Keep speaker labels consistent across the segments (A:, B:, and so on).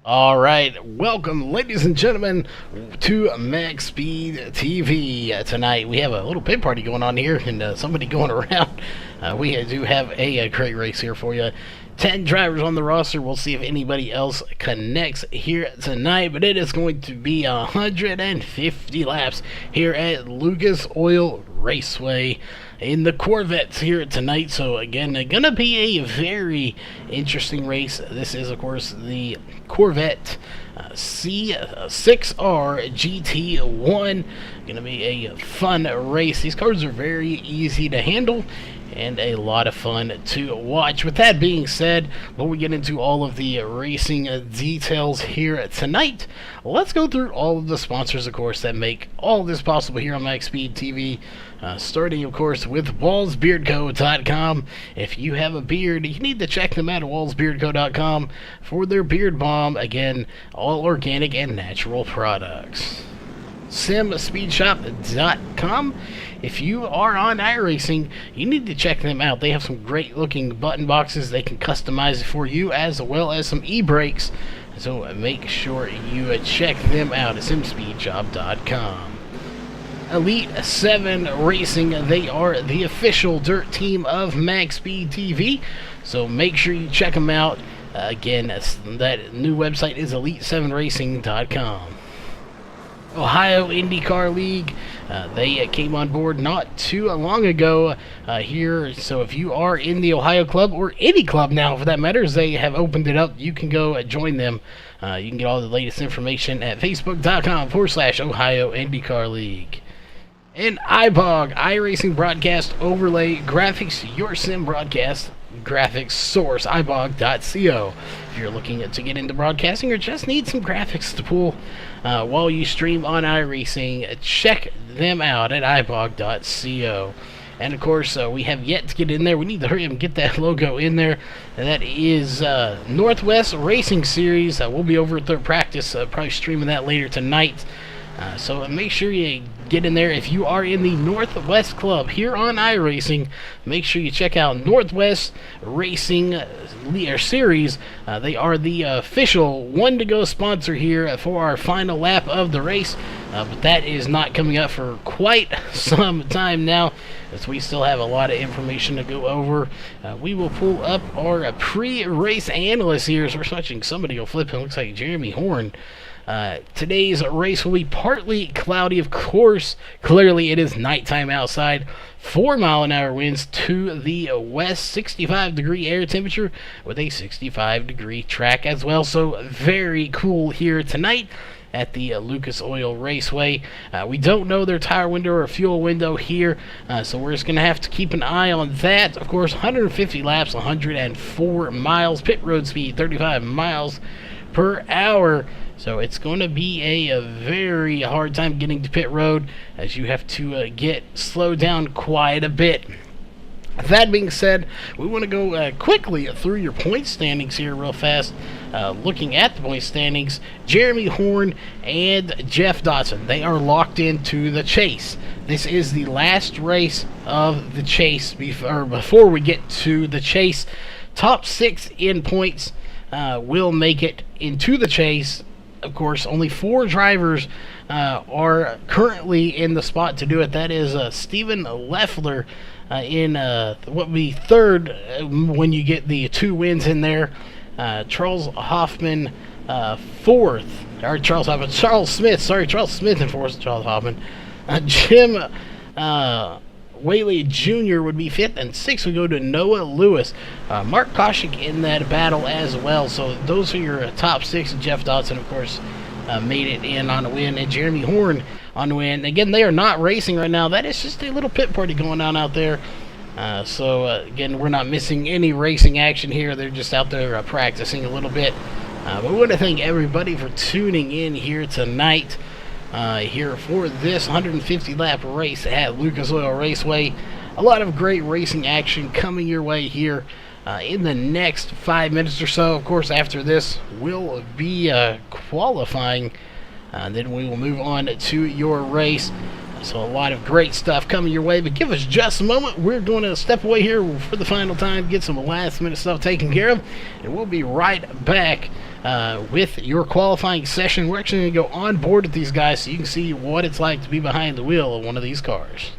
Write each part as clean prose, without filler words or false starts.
A: All right, welcome, ladies and gentlemen, to MaxSpeedTV. Tonight we have a little pit party going on here, and somebody going around. We do have a great race here for you. 10 drivers on the roster. We'll see if anybody else connects here tonight, but it is going to be 150 laps here at Lucas Oil Raceway in the Corvettes here tonight. So again, gonna be a very interesting race. This is, of course, the Corvette C6R GT1. Gonna be a fun race. These cars are very easy to handle and a lot of fun to watch. With that being said, before we get into all of the racing details here tonight, let's go through all of the sponsors, of course, that make all this possible here on MaxSpeedTV. Starting, of course, with WallsBeardCo.com. If you have a beard, you need to check them out at WallsBeardCo.com for their beard balm. Again, all organic and natural products. SimSpeedShop.com. If you are on iRacing, you need to check them out. They have some great looking button boxes. They can customize it for you, as well as some e-brakes. So make sure you check them out at SimSpeedShop.com. Elite 7 Racing, they are the official dirt team of MaxSpeedTV. So make sure you check them out. Again, that new website is Elite7Racing.com. Ohio IndyCar League, they came on board not too long ago here, so if you are in the Ohio club, or any club now for that matters, they have opened it up. You can go join them. You can get all the latest information at facebook.com/Ohio IndyCar League. And iBog, iRacing Broadcast Overlay Graphics, your sim broadcast graphics source, ibog.co. If you're looking to get into broadcasting or just need some graphics to pull while you stream on iRacing, check them out at ibog.co. And of course, we have yet to get in there. We need to hurry up and get that logo in there. And that is Northwest Racing Series. We'll be over at their practice, probably streaming that later tonight. So make sure you get in there. If you are in the Northwest Club here on iRacing, make sure you check out Northwest Racing Series. They are the official one-to-go sponsor here for our final lap of the race. But that is not coming up for quite some time now, as we still have a lot of information to go over. We will pull up our pre-race analyst here. So we're watching somebody go flip. It looks like Jeremy Horn. Today's race will be partly cloudy, of course. Clearly, it is nighttime outside. 4-mile-an-hour winds to the west, 65-degree air temperature with a 65-degree track as well. So very cool here tonight at the Lucas Oil Raceway. We don't know their tire window or fuel window here, so we're just going to have to keep an eye on that. Of course, 150 laps, 104 miles, pit road speed 35 miles per hour. So it's going to be a very hard time getting to pit road, as you have to get slowed down quite a bit. That being said, we want to go quickly through your point standings here real fast. Looking at the point standings, Jeremy Horn and Jeff Dotson, they are locked into the chase. This is the last race of the chase before we get to the chase. Top 6 in points will make it into the chase. Of course, only 4 drivers are currently in the spot to do it. That is Steven Leffler in what would be third when you get the 2 wins in there. Charles Hoffman fourth. Or Charles Smith in fourth. Charles Hoffman. Jim Whaley Jr. would be 5th, and 6th would go to Noah Lewis. Mark Koshik in that battle as well. So those are your top 6. Jeff Dotson, of course, made it in on a win, and Jeremy Horn on a win. Again, they are not racing right now. That is just a little pit party going on out there. Again, we're not missing any racing action here. They're just out there practicing a little bit. But we want to thank everybody for tuning in here tonight. Here for this 150 lap race at Lucas Oil Raceway. A lot of great racing action coming your way here in the next 5 minutes or so. Of course, after this we'll be qualifying, then we will move on to your race. So a lot of great stuff coming your way, but give us just a moment. We're going to step away here for the final time, get some last minute stuff taken care of, and we'll be right back with your qualifying session. We're actually going to go on board with these guys so you can see what it's like to be behind the wheel of one of these cars.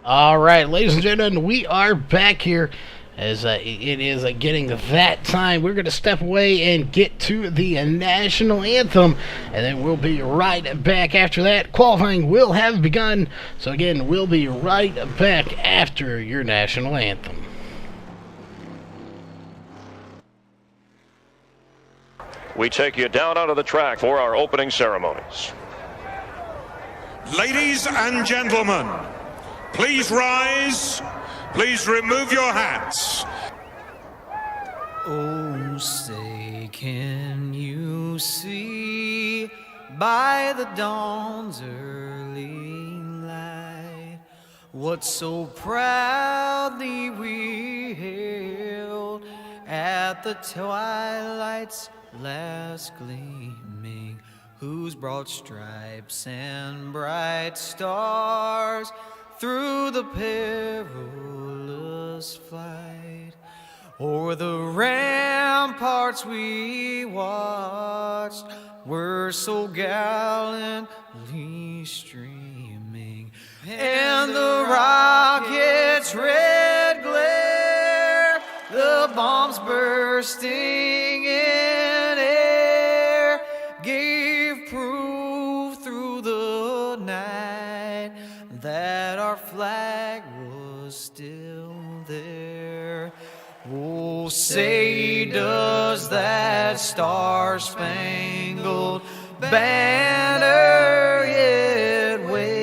A: Alright, ladies and gentlemen, we are back here as it is getting that time. We're going to step away and get to the national anthem, and then we'll be right back after that. Qualifying will have begun, so again, we'll be right back after your national anthem.
B: We take you down onto the track for our opening ceremonies.
C: Ladies and gentlemen, please rise. Please remove your hats.
D: Oh, say, can you see by the dawn's early light what so proudly we hailed at the twilight's last gleaming, whose broad stripes and bright stars through the perilous flight o'er the ramparts we watched were so gallantly streaming, and the rocket's red glare, the bombs bursting in air, gave proof through the night that our flag was still there. Oh, say does that star-spangled banner yet wave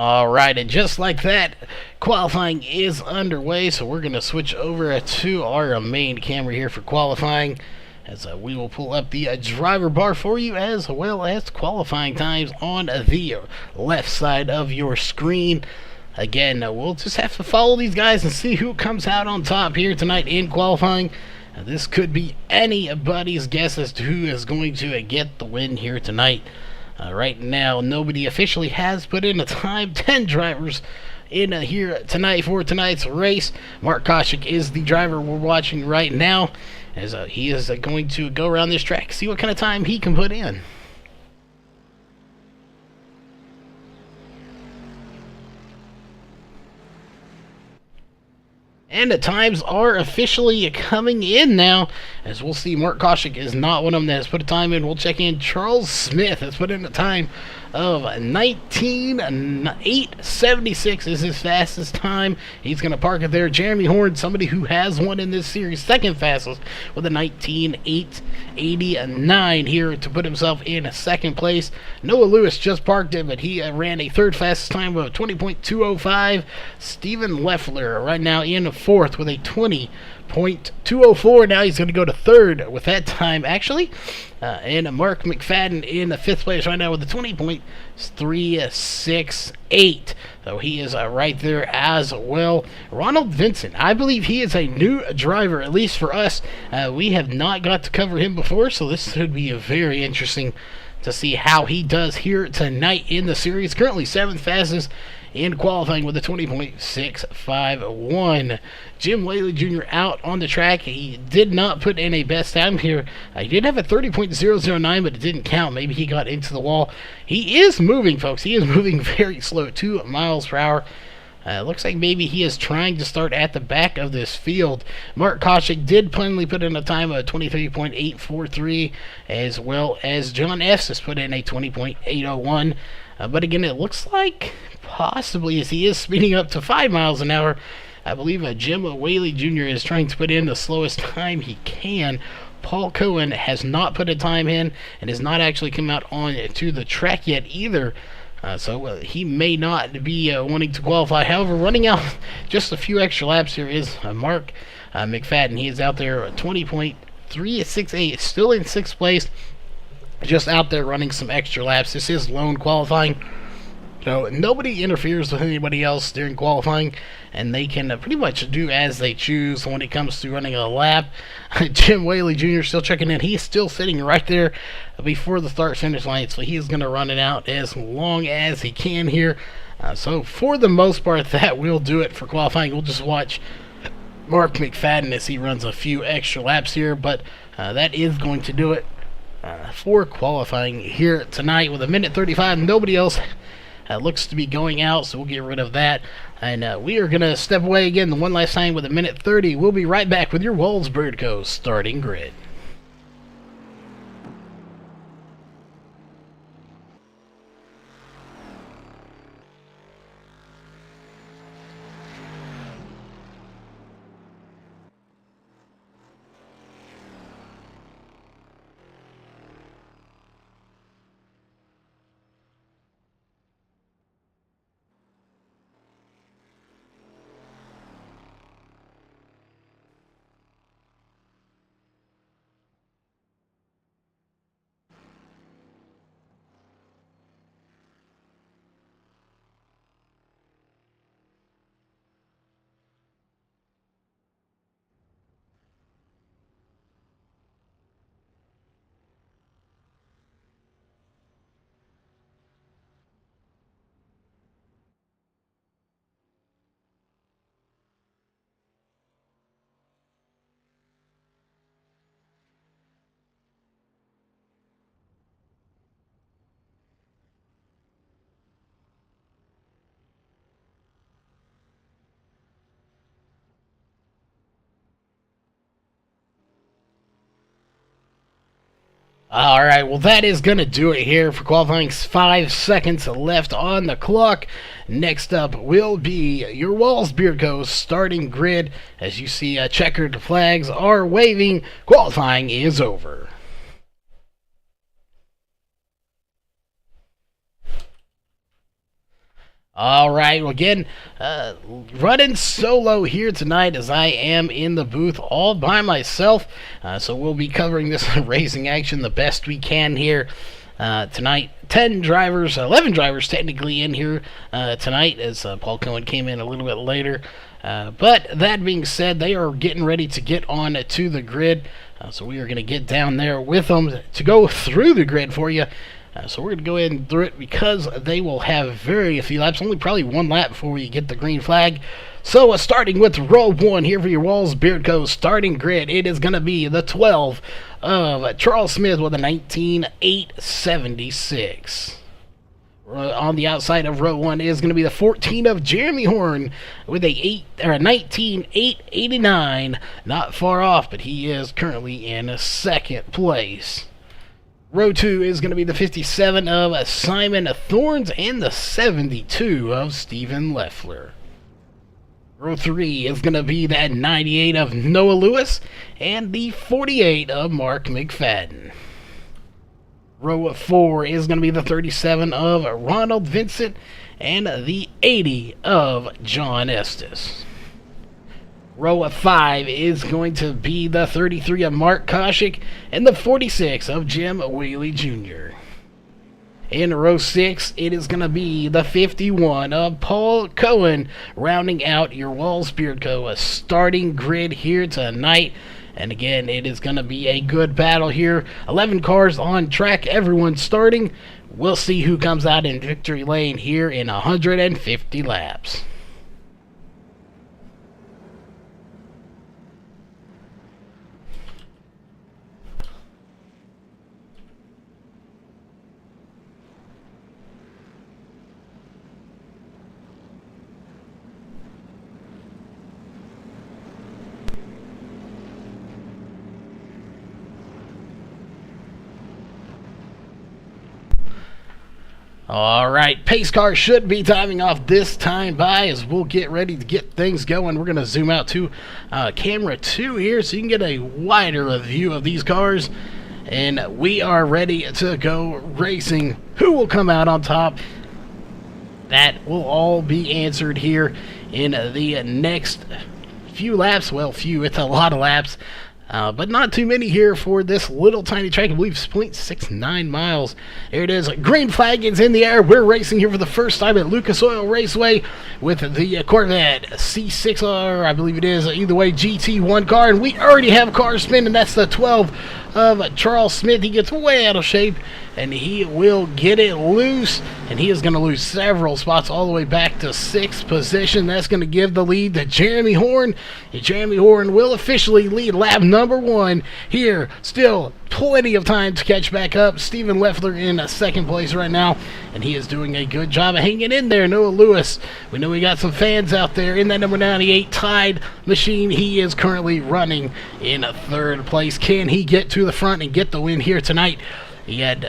A: Alright, and just like that, qualifying is underway, so we're going to switch over to our main camera here for qualifying, as we will pull up the driver bar for you, as well as qualifying times on the left side of your screen. Again, we'll just have to follow these guys and see who comes out on top here tonight in qualifying. This could be anybody's guess as to who is going to get the win here tonight. Right now, nobody officially has put in a time. 10 drivers in here tonight for tonight's race. Mark Koshik is the driver we're watching right now, as he is going to go around this track, see what kind of time he can put in. And the times are officially coming in now, as we'll see Mark Koshik is not one of them that has put a time in. We'll check in Charles Smith has put in a time of 19:8:76 is his fastest time. He's going to park it there. Jeremy Horn, somebody who has won in this series, second fastest with a 19:8:89 here to put himself in second place. Noah Lewis just parked it, but he ran a third fastest time of 20.205. Stephen Leffler right now in fourth with a 20.204. Now he's going to go to third with that time, actually. And Mark McFadden in the fifth place right now with a 20.368. So he is right there as well. Ronald Vincent, I believe he is a new driver, at least for us. We have not got to cover him before, so this should be very interesting to see how he does here tonight in the series. Currently seventh fastest in qualifying with a 20.651. Jim Whaley Jr. out on the track. He did not put in a best time here. He did have a 30.009, but it didn't count. Maybe he got into the wall. He is moving, folks. He is moving very slow, 2 miles per hour. Looks like maybe he is trying to start at the back of this field. Mark Koshik did plainly put in a time of 23.843, as well as John Estes put in a 20.801. But again, it looks like possibly as he is speeding up to 5 miles an hour, I believe Jim Whaley Jr. is trying to put in the slowest time he can. Paul Cohen has not put a time in and has not actually come out on to the track yet either. So he may not be wanting to qualify. However, running out just a few extra laps here is Mark McFadden. He is out there 20.368, still in sixth place, just out there running some extra laps. This is lone qualifying, so nobody interferes with anybody else during qualifying, and they can pretty much do as they choose when it comes to running a lap. Jim Whaley Jr. still checking in. He's still sitting right there before the start-finish line, so he is going to run it out as long as he can here. So for the most part, that will do it for qualifying. We'll just watch Mark McFadden as he runs a few extra laps here, but that is going to do it for qualifying here tonight with a minute 35. Nobody else looks to be going out, so we'll get rid of that. And we are going to step away again one last time with a minute 30. We'll be right back with your Walsburg Co. starting grid. Alright, well that is going to do it here for qualifying. 5 seconds left on the clock. Next up will be your Walsburg Co. starting grid. As you see, checkered flags are waving. Qualifying is over. Alright, well again, running solo here tonight as I am in the booth all by myself. So we'll be covering this racing action the best we can here tonight. 11 drivers technically in here tonight, as Paul Cohen came in a little bit later. But that being said, they are getting ready to get on to the grid. So we are going to get down there with them to go through the grid for you. So we're going to go ahead and through it because they will have very few laps, only probably one lap before you get the green flag. So starting with row 1 here for your Walls Beard Co. starting grid, it is going to be the 12 of Charles Smith with a 19.876. On the outside of row 1 is going to be the 14 of Jeremy Horn with a 19.889. Not far off, but he is currently in second place. Row 2 is going to be the 57 of Simon Thorns and the 72 of Stephen Leffler. Row 3 is going to be that 98 of Noah Lewis and the 48 of Mark McFadden. Row 4 is going to be the 37 of Ronald Vincent and the 80 of John Estes. Row 5 is going to be the 33 of Mark Koshik and the 46 of Jim Whaley Jr. In row 6, it is going to be the 51 of Paul Cohen, rounding out your Walls Beard Co. A starting grid here tonight. And again, it is going to be a good battle here. 11 cars on track, everyone starting. We'll see who comes out in victory lane here in 150 laps. Alright, pace car should be timing off this time by as we'll get ready to get things going. We're going to zoom out to camera 2 here so you can get a wider view of these cars. And we are ready to go racing. Who will come out on top? That will all be answered here in the next few laps. Well, few, it's a lot of laps. But not too many here for this little tiny track. I believe it's 0.69 miles. There it is. Green flag is in the air. We're racing here for the first time at Lucas Oil Raceway with the Corvette C6R, I believe it is. Either way, GT1 car. And we already have cars spinning. That's the 12 of Charles Smith. He gets way out of shape, and he will get it loose. And he is going to lose several spots all the way back to 6th position. That's going to give the lead to Jeremy Horn. And Jeremy Horn will officially lead lap number 1 here. Still plenty of time to catch back up. Stephen Leffler in second place right now, and he is doing a good job of hanging in there. Noah Lewis, we know we got some fans out there in that number 98 Tide machine. He is currently running in 3rd place. Can he get to the front and get the win here tonight? He had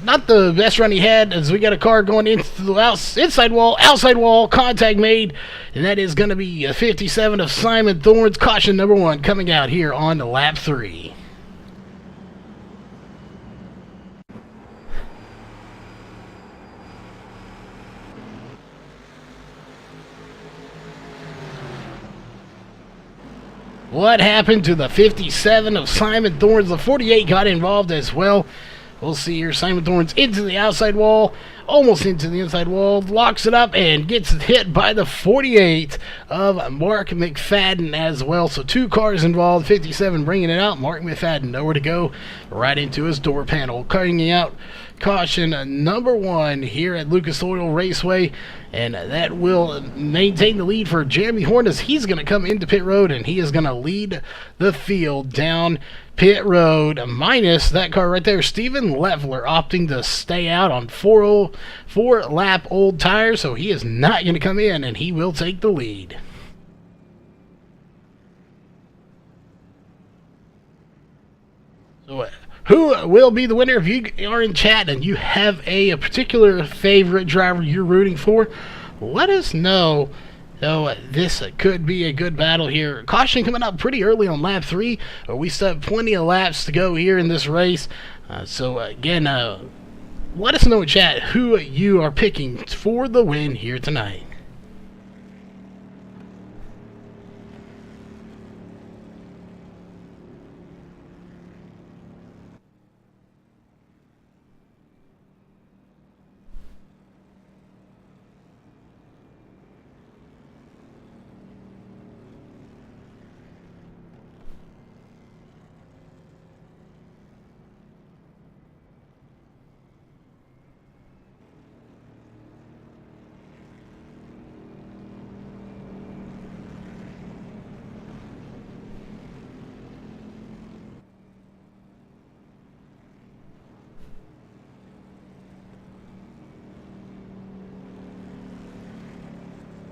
A: not the best run he had, as we got a car going into the outside wall, contact made, and that is going to be 57 of Simon Thorns, caution number 1, coming out here on to lap 3. What happened to the 57 of Simon Thorns? The 48 got involved as well. We'll see here. Simon Thorns into the outside wall, almost into the inside wall, locks it up and gets hit by the 48 of Mark McFadden as well. So 2 cars involved, 57 bringing it out. Mark McFadden nowhere to go, right into his door panel, cutting out caution number 1 here at Lucas Oil Raceway, and that will maintain the lead for Jeremy Horn as he's going to come into pit road and he is going to lead the field down pit road, minus that car right there. Stephen Leffler opting to stay out on 4-lap old tires, so he is not going to come in and he will take the lead. So who will be the winner? If you are in chat and you have a particular favorite driver you're rooting for, let us know. So this could be a good battle here. Caution coming up pretty early on lap 3. We still have plenty of laps to go here in this race. So again, let us know in chat who you are picking for the win here tonight.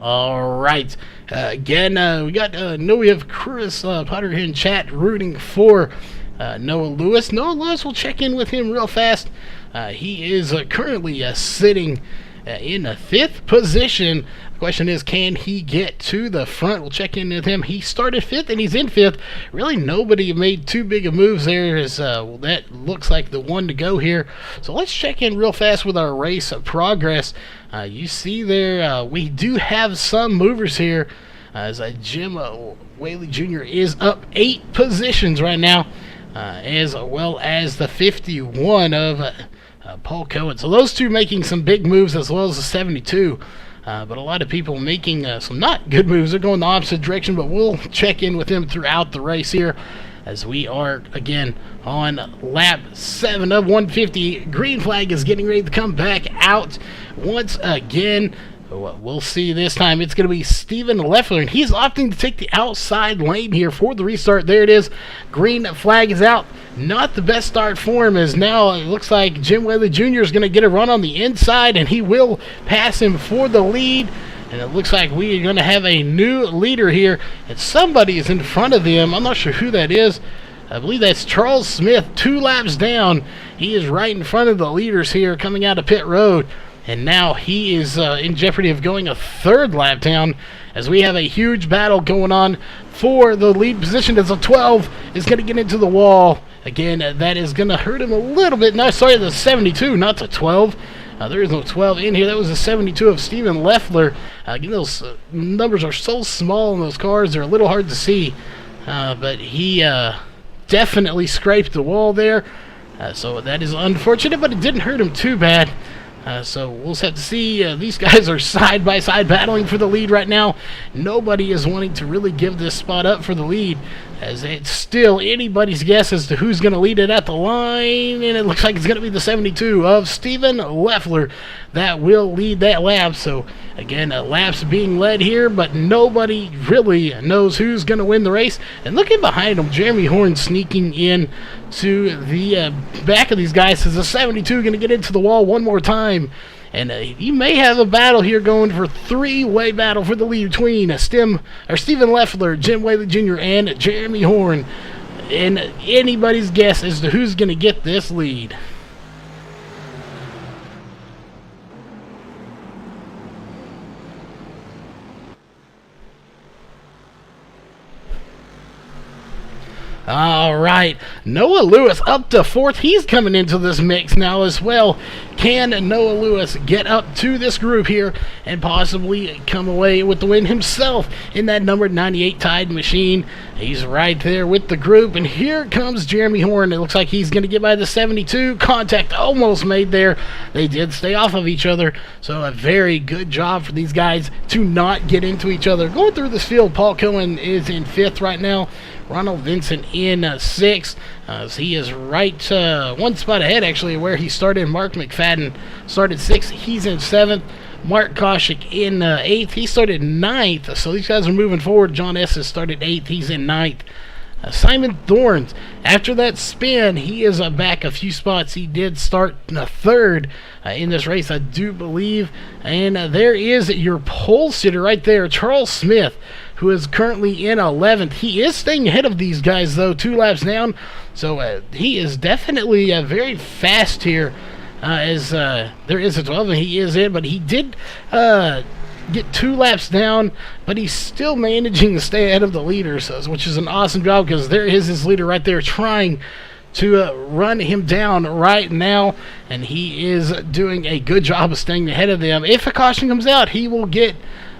A: All right. Again, we have Chris Potter here in chat rooting for Noah Lewis. Noah Lewis, will check in with him real fast. He is currently sitting in a 5th position. The question is, can he get to the front? We'll check in with him. He started 5th and he's in 5th. Really, nobody made too big of moves there. That looks like the one to go here. So let's check in real fast with our race progress. You see there, we do have some movers here. As Jim Whaley Jr. is up 8 positions right now, as well as the 51 of Paul Cohen. So those two making some big moves, as well as the 72. But a lot of people making some not good moves. They're going the opposite direction, but we'll check in with them throughout the race here, as we are, again, on lap 7 of 150. Green flag is getting ready to come back out once again. We'll see this time. It's going to be Steven Leffler, and he's opting to take the outside lane here for the restart. There it is. Green flag is out. Not the best start for him, as now it looks like Jim Whaley Jr. is going to get a run on the inside, and he will pass him for the lead. And it looks like we are going to have a new leader here, and somebody is in front of them. I'm not sure who that is. I believe that's Charles Smith, 2 laps down. He is right in front of the leaders here coming out of pit road. And now he is in jeopardy of going a 3rd lap down, as we have a huge battle going on for the lead position, as a 12 is going to get into the wall. Again, that is going to hurt him a little bit. No, sorry, the 72, not the 12. There is no 12 in here. That was the 72 of Steven Leffler. Again, those numbers are so small in those cars, they're a little hard to see. But he definitely scraped the wall there. So that is unfortunate, but it didn't hurt him too bad. So we'll just have to see. These guys are side by side battling for the lead right now. Nobody is wanting to really give this spot up for the lead, as it's still anybody's guess as to who's going to lead it at the line, and it looks like it's going to be the 72 of Steven Leffler that will lead that lap. So again, laps being led here, but nobody really knows who's going to win the race. And looking behind him, Jeremy Horn sneaking in to the back of these guys. Is the 72 going to get into the wall one more time? And you may have a battle here going for 3-way battle for the lead between Steven Leffler, Jim Whaley Jr., and Jeremy Horn. And anybody's guess as to who's going to get this lead. All right, Noah Lewis up to 4th. He's coming into this mix now as well. Can Noah Lewis get up to this group here and possibly come away with the win himself in that number 98 Tide machine? He's right there with the group, and here comes Jeremy Horn. It looks like he's going to get by the 72. Contact almost made there. They did stay off of each other, so a very good job for these guys to not get into each other. Going through this field, Paul Cohen is in 5th right now. Ronald Vincent in 6th. He is right one spot ahead, actually, where he started. Mark McFadden started 6th. He's in 7th. Mark Koshik in 8th. He started 9th. So these guys are moving forward. John Esses started 8th. He's in 9th. Simon Thorns, after that spin, he is back a few spots. He did start 3rd in this race, I do believe. And there is your pole sitter right there, Charles Smith, who is currently in 11th. He is staying ahead of these guys, though, 2 laps down. So he is definitely very fast here, as there is a 12, and he is in. But he did get 2 laps down, but he's still managing to stay ahead of the leaders, which is an awesome job, because there is his leader right there trying to run him down right now, and he is doing a good job of staying ahead of them. If a caution comes out, he will get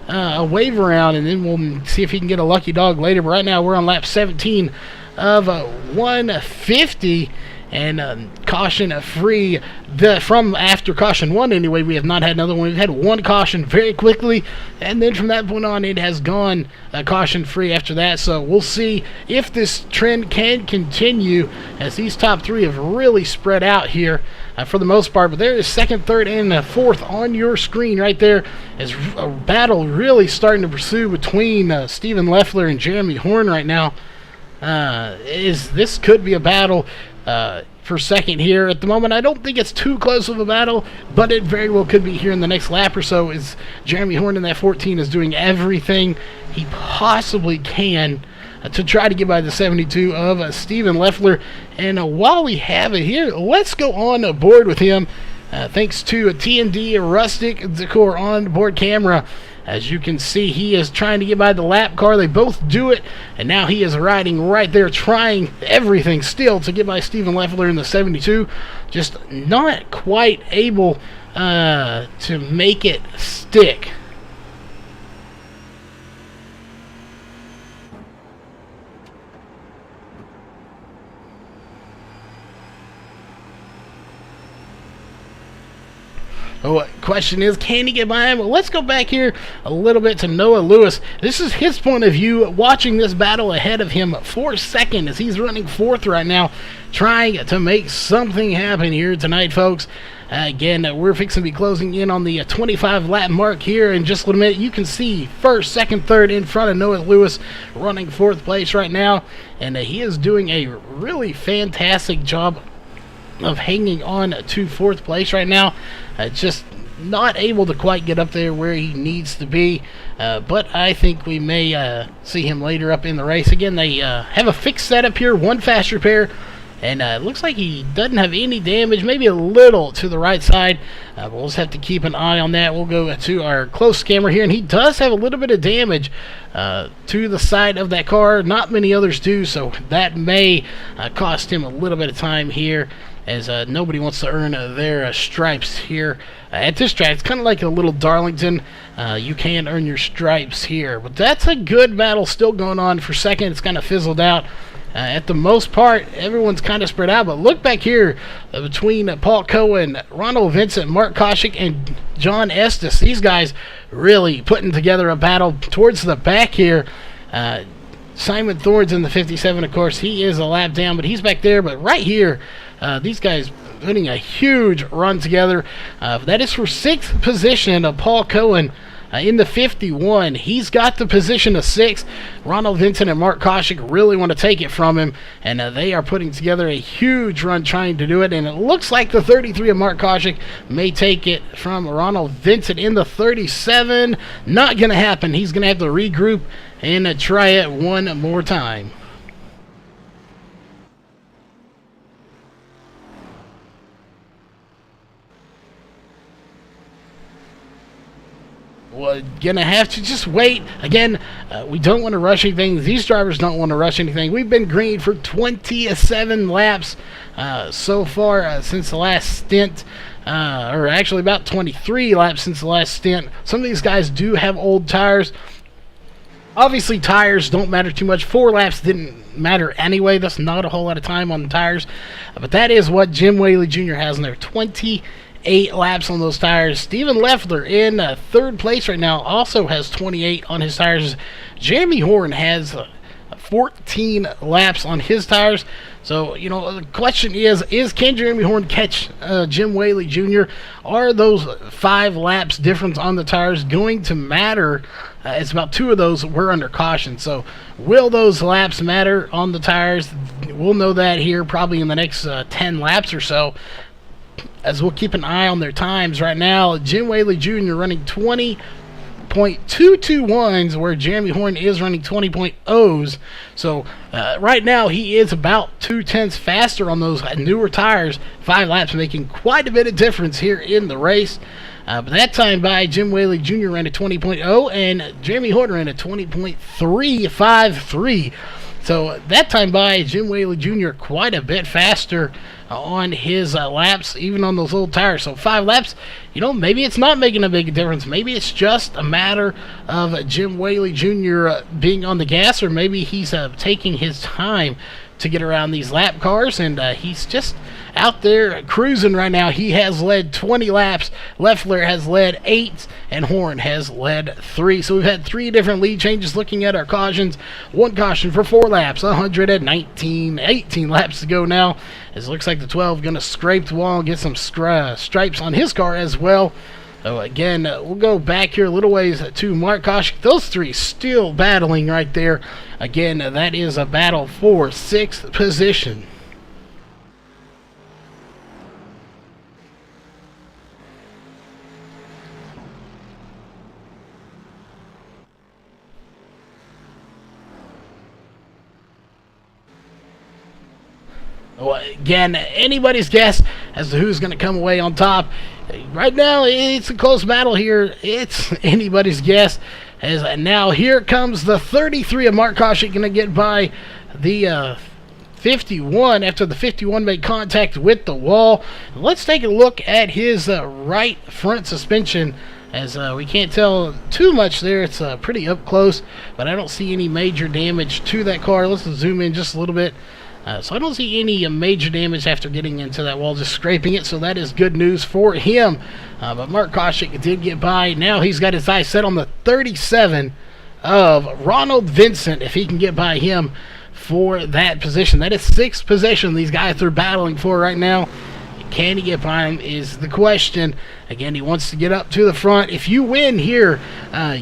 A: a wave around, and then we'll see if he can get a lucky dog later. But right now we're on lap 17 of 150, and caution free. From after caution 1 anyway, we have not had another one. We've had one caution very quickly, and then from that point on it has gone caution free after that. So we'll see if this trend can continue, as these top 3 have really spread out here for the most part. But there is second, third, and fourth on your screen right there, as a battle really starting to pursue between Stephen Leffler and Jeremy Horn right now. This could be a battle for second here. At the moment, I don't think it's too close of a battle, but it very well could be here in the next lap or so, as Jeremy Horn in that 14 is doing everything he possibly can to try to get by the 72 of Stephen Leffler. And while we have it here, let's go on board with him. Thanks to a TND Rustic Decor on board camera. As you can see, he is trying to get by the lap car. They both do it, and now he is riding right there, trying everything still to get by Stephen Leffler in the 72. Just not quite able to make it stick. The question is, can he get by him? Well, let's go back here a little bit to Noah Lewis. This is his point of view, watching this battle ahead of him for second, as he's running fourth right now, trying to make something happen here tonight, folks. Again, we're fixing to be closing in on the 25 lap mark here in just a little minute. You can see first, second, third in front of Noah Lewis, running fourth place right now, and he is doing a really fantastic job of hanging on to fourth place right now. Just not able to quite get up there where he needs to be, but I think we may see him later up in the race. Again, they have a fixed setup here, one fast repair, and it looks like he doesn't have any damage, maybe a little to the right side, but we'll just have to keep an eye on that. We'll go to our close camera here, and he does have a little bit of damage to the side of that car. Not many others do, so that may cost him a little bit of time here, as nobody wants to earn their stripes here at this track. It's kind of like a little Darlington. You can earn your stripes here. But that's a good battle still going on for second. It's kind of fizzled out. At the most part, everyone's kind of spread out. But look back here between Paul Cohen, Ronald Vincent, Mark Koshik, and John Estes. These guys really putting together a battle towards the back here. Simon Thorne's in the 57, of course. He is a lap down, but he's back there. But right here, these guys putting a huge run together. That is for sixth position of Paul Cohen in the 51. He's got the position of sixth. Ronald Vincent and Mark Koshik really want to take it from him, and they are putting together a huge run trying to do it. And it looks like the 33 of Mark Koshik may take it from Ronald Vincent in the 37. Not going to happen. He's going to have to regroup and try it one more time. We're gonna have to just wait. Again, we don't want to rush anything. These drivers don't want to rush anything. We've been green for 27 laps so far since the last stint, or actually about 23 laps since the last stint. Some of these guys do have old tires. Obviously, tires don't matter too much. 4 laps didn't matter anyway. That's not a whole lot of time on the tires. But that is what Jim Whaley Jr. has in there. 28 laps on those tires. Stephen Leffler in third place right now also has 28 on his tires. Jeremy Horn has 14 laps on his tires. So, you know, the question is can Jeremy Horn catch Jim Whaley Jr.? Are those 5 laps difference on the tires going to matter? It's about 2 of those were under caution. So, will those laps matter on the tires? We'll know that here probably in the next 10 laps or so, as we'll keep an eye on their times. Right now, Jim Whaley Jr. running 20.221s, where Jeremy Horn is running 20.0s. So right now he is about 0.2 faster on those newer tires. 5 laps making quite a bit of difference here in the race. But that time by Jim Whaley Jr. ran a 20.0, and Jeremy Horn ran a 20.353. So that time by Jim Whaley Jr. quite a bit faster on his laps, even on those old tires. So 5 laps, maybe it's not making a big difference. Maybe it's just a matter of Jim Whaley Jr. Being on the gas, or maybe he's taking his time to get around these lap cars, and he's just out there cruising right now. He has led 20 laps, Leffler has led 8, and Horn has led 3. So we've had 3 different lead changes. Looking at our cautions, 1 caution for 4 laps, 18 laps to go now, as it looks like the 12 going to scrape the wall and get some stripes on his car as well. So again, we'll go back here a little ways to Mark Koshik. Those 3 still battling right there. Again, that is a battle for 6th position. Well, again, anybody's guess as to who's going to come away on top. Right now, it's a close battle here. It's anybody's guess. As now here comes the 33 of Mark Koshik, going to get by the 51 after the 51 made contact with the wall. Let's take a look at his right front suspension, as we can't tell too much there. It's pretty up close, but I don't see any major damage to that car. Let's zoom in just a little bit. So I don't see any major damage after getting into that wall, just scraping it, so that is good news for him. But Mark Koshik did get by. Now he's got his eyes set on the 37 of Ronald Vincent, if he can get by him for that position. That is 6th position these guys are battling for right now. Can he get by him is the question. Again, he wants to get up to the front. If you win here,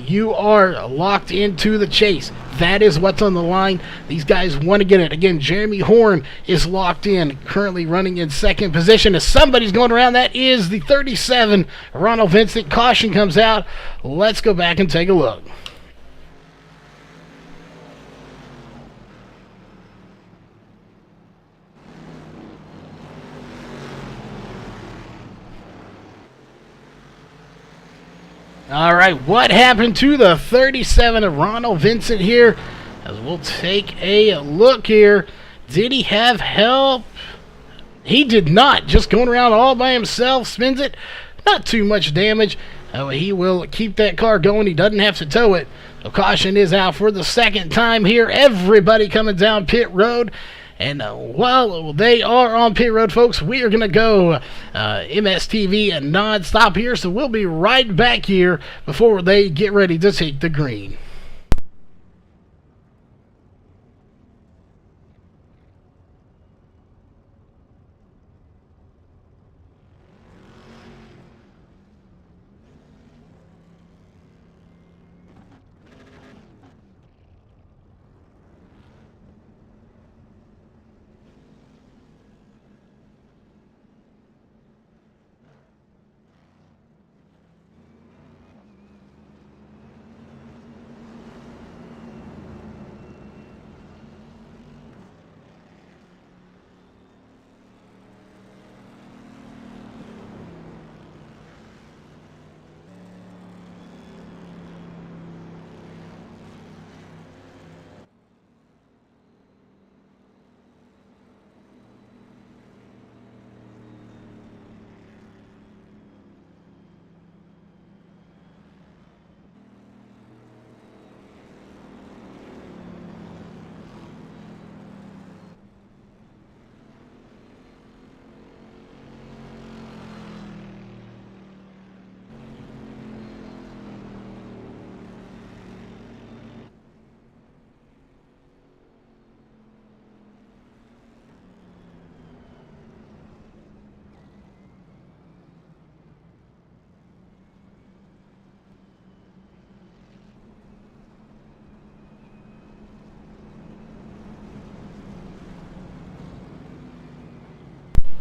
A: you are locked into the chase. That is what's on the line. These guys want to get it. Again, Jeremy Horn is locked in, currently running in 2nd position. As somebody's going around, that is the 37, Ronald Vincent. Caution comes out. Let's go back and take a look. All right, what happened to the 37 of Ronald Vincent here? As we'll take a look here. Did he have help? He did not. Just going around all by himself. Spins it. Not too much damage. He will keep that car going. He doesn't have to tow it. So caution is out for the 2nd time here. Everybody coming down pit road. And while they are on pit road, folks, we are going to go MSTV non-stop here. So we'll be right back here before they get ready to take the green.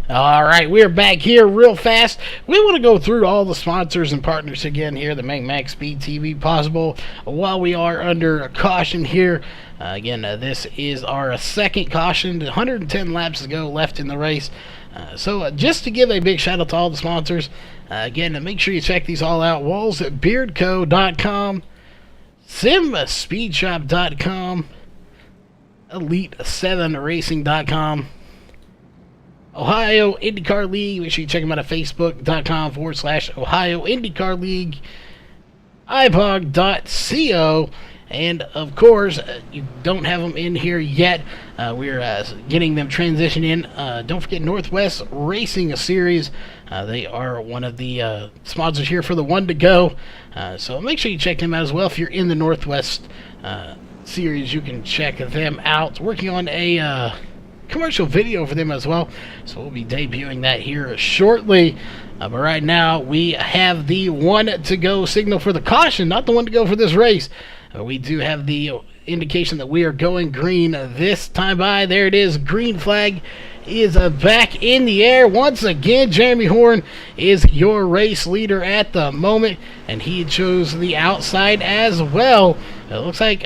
A: Alright, we're back here real fast. We want to go through all the sponsors and partners again here that make MaxSpeedTV possible while we are under caution here. Again, this is our 2nd caution. 110 laps to go left in the race. So just to give a big shout out to all the sponsors, again, make sure you check these all out. WallsBeardCo.com, SimSpeedShop.com, Elite7Racing.com. Ohio IndyCar League. Make sure you check them out at Facebook.com/Ohio IndyCar League. iPog.co. And, of course, you don't have them in here yet. We're getting them transitioned in. Don't forget Northwest Racing Series. They are one of the sponsors here for the One to Go. So make sure you check them out as well. If you're in the Northwest Series, you can check them out. Working on a commercial video for them as well. So we'll be debuting that here shortly. But right now, we have the One to Go signal for the caution, not the One to Go for this race. We do have the indication that we are going green this time by. There it is. Green flag is back in the air. Once again, Jeremy Horn is your race leader at the moment, and he chose the outside as well. It looks like,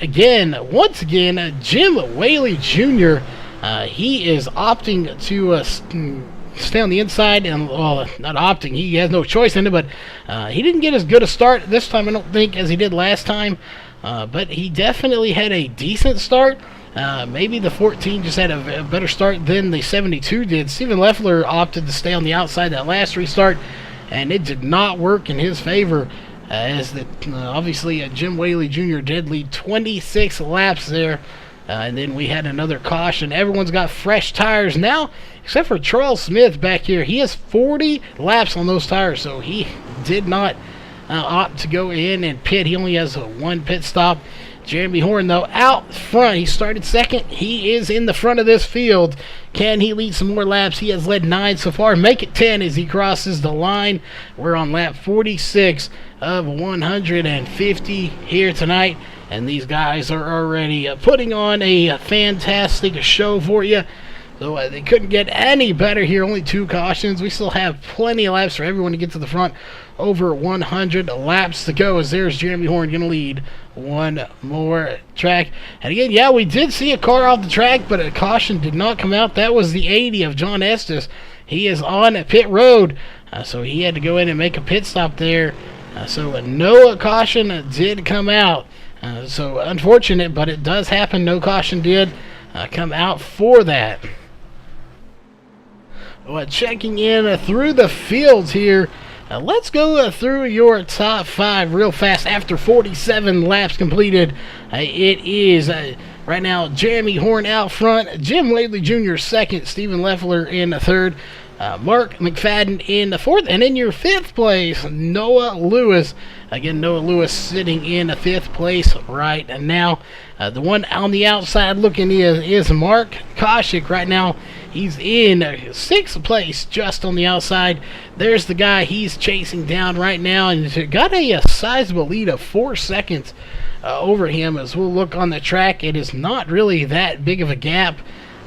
A: once again, Jim Whaley Jr., he is opting to stay on the inside, and, well, not opting, he has no choice in it, but he didn't get as good a start this time, I don't think, as he did last time. But he definitely had a decent start. Maybe the 14 just had a better start than the 72 did. Steven Leffler opted to stay on the outside that last restart, and it did not work in his favor. As obviously Jim Whaley Jr. did lead 26 laps there. And then we had another caution. Everyone's got fresh tires now, except for Charles Smith back here. He has 40 laps on those tires, so he did not opt to go in and pit. He only has one pit stop. Jeremy Horn, though, out front. He started second. He is in the front of this field. Can he lead some more laps? He has led 9 so far. Make it 10 as he crosses the line. We're on lap 46 of 150 here tonight. And these guys are already putting on a fantastic show for you. So they couldn't get any better here. Only 2 cautions. We still have plenty of laps for everyone to get to the front. Over 100 laps to go as there's Jeremy Horn going to lead one more track. And again, yeah, we did see a car off the track, but a caution did not come out. That was the 80 of John Estes. He is on pit road, so he had to go in and make a pit stop there. So no caution did come out. So unfortunate, but it does happen. No caution did come out for that. Checking in through the fields here. Let's go through your top 5 real fast after 47 laps completed. It is right now Jeremy Horn out front, Jim Whaley Jr. second, Steven Leffler in third, Mark McFadden in the fourth, and in your 5th place, Noah Lewis. Again, Noah Lewis sitting in 5th place right now. The one on the outside looking is Mark Koshik right now. He's in 6th place just on the outside. There's the guy he's chasing down right now, and got a sizable lead of 4 seconds over him. As we'll look on the track, it is not really that big of a gap,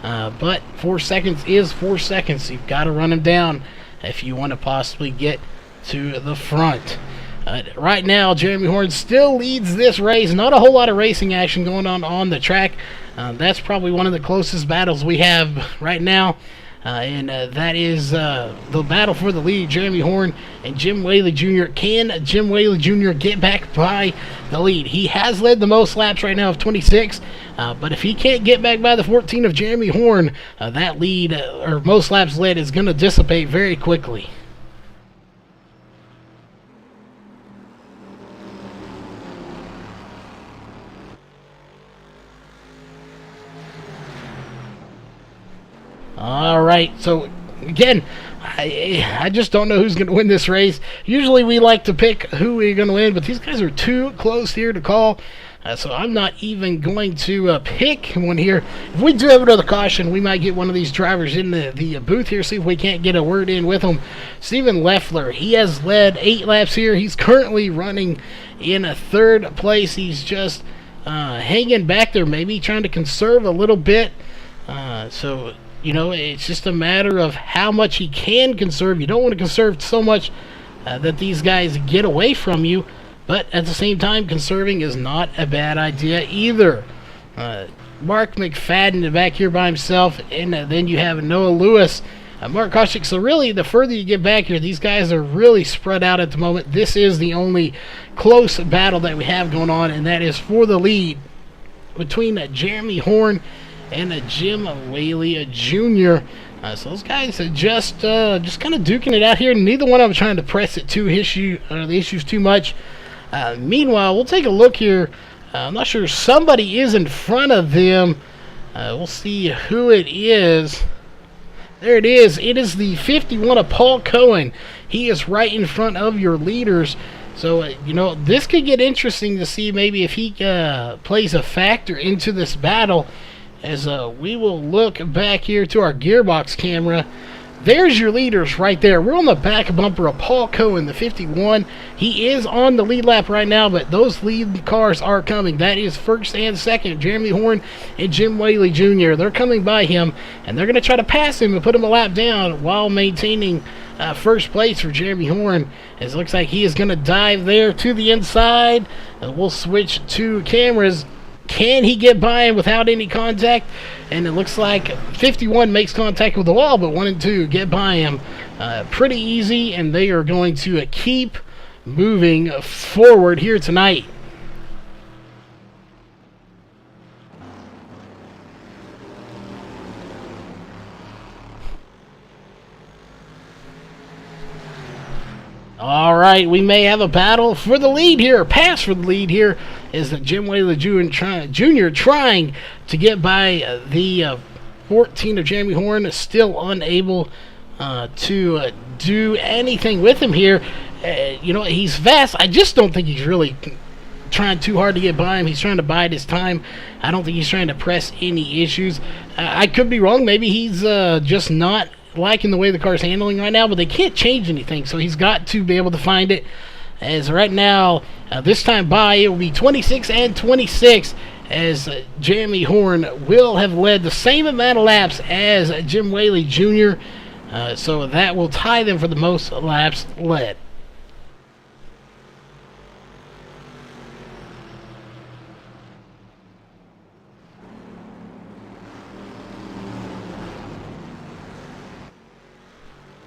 A: but 4 seconds is 4 seconds. You've got to run him down if you want to possibly get to the front. Right now, Jeremy Horn still leads this race. Not a whole lot of racing action going on the track. That's probably one of the closest battles we have right now. And that is the battle for the lead. Jeremy Horn and Jim Whaley Jr. Can Jim Whaley Jr. get back by the lead? He has led the most laps right now of 26. But if he can't get back by the 14 of Jeremy Horn, that lead, or most laps led, is going to dissipate very quickly. All right, so again, I just don't know who's going to win this race. Usually we like to pick who we're going to win, but these guys are too close here to call. So I'm not even going to pick one here. If we do have another caution, we might get one of these drivers in the booth here, see if we can't get a word in with them. Steven Leffler, he has led 8 laps here. He's currently running in 3rd place. He's just hanging back there, maybe trying to conserve a little bit. So, you know, it's just a matter of how much he can conserve. You don't want to conserve so much that these guys get away from you. But at the same time, conserving is not a bad idea either. Mark McFadden back here by himself, and then you have Noah Lewis, Mark Koshik. So really, the further you get back here, these guys are really spread out at the moment. This is the only close battle that we have going on, and that is for the lead between Jeremy Horn and Jim Whaley Jr. So those guys are just kind of duking it out here. Neither one of them trying to press it the issues too much. Meanwhile, we'll take a look here. I'm not sure. Somebody is in front of them. We'll see who it is. There it is. It is the 51 of Paul Cohen. He is right in front of your leaders. So, this could get interesting to see maybe if he plays a factor into this battle. As we will look back here to our gearbox camera. There's your leaders right there. We're on the back bumper of Paul Cohen, the 51. He is on the lead lap right now, but those lead cars are coming. That is first and second, Jeremy Horn and Jim Whaley Jr. They're coming by him, and they're going to try to pass him and put him a lap down while maintaining first place for Jeremy Horn. As it looks like he is going to dive there to the inside. We'll switch to cameras. Can he get by him without any contact? And it looks like 51 makes contact with the wall, but 1 and 2 get by him pretty easy, and they are going to keep moving forward here tonight. All right, we may have a battle for the lead here, pass for the lead here, is Jim Whaley Jr. trying to get by the 14 of Jeremy Horn, still unable to do anything with him here. He's fast. I just don't think he's really trying too hard to get by him. He's trying to bide his time. I don't think he's trying to press any issues. I could be wrong. Maybe he's just not liking the way the car's handling right now, but they can't change anything, so he's got to be able to find it. As right now, this time by, it will be 26 and 26, as Jeremy Horn will have led the same amount of laps as Jim Whaley Jr., so that will tie them for the most laps led.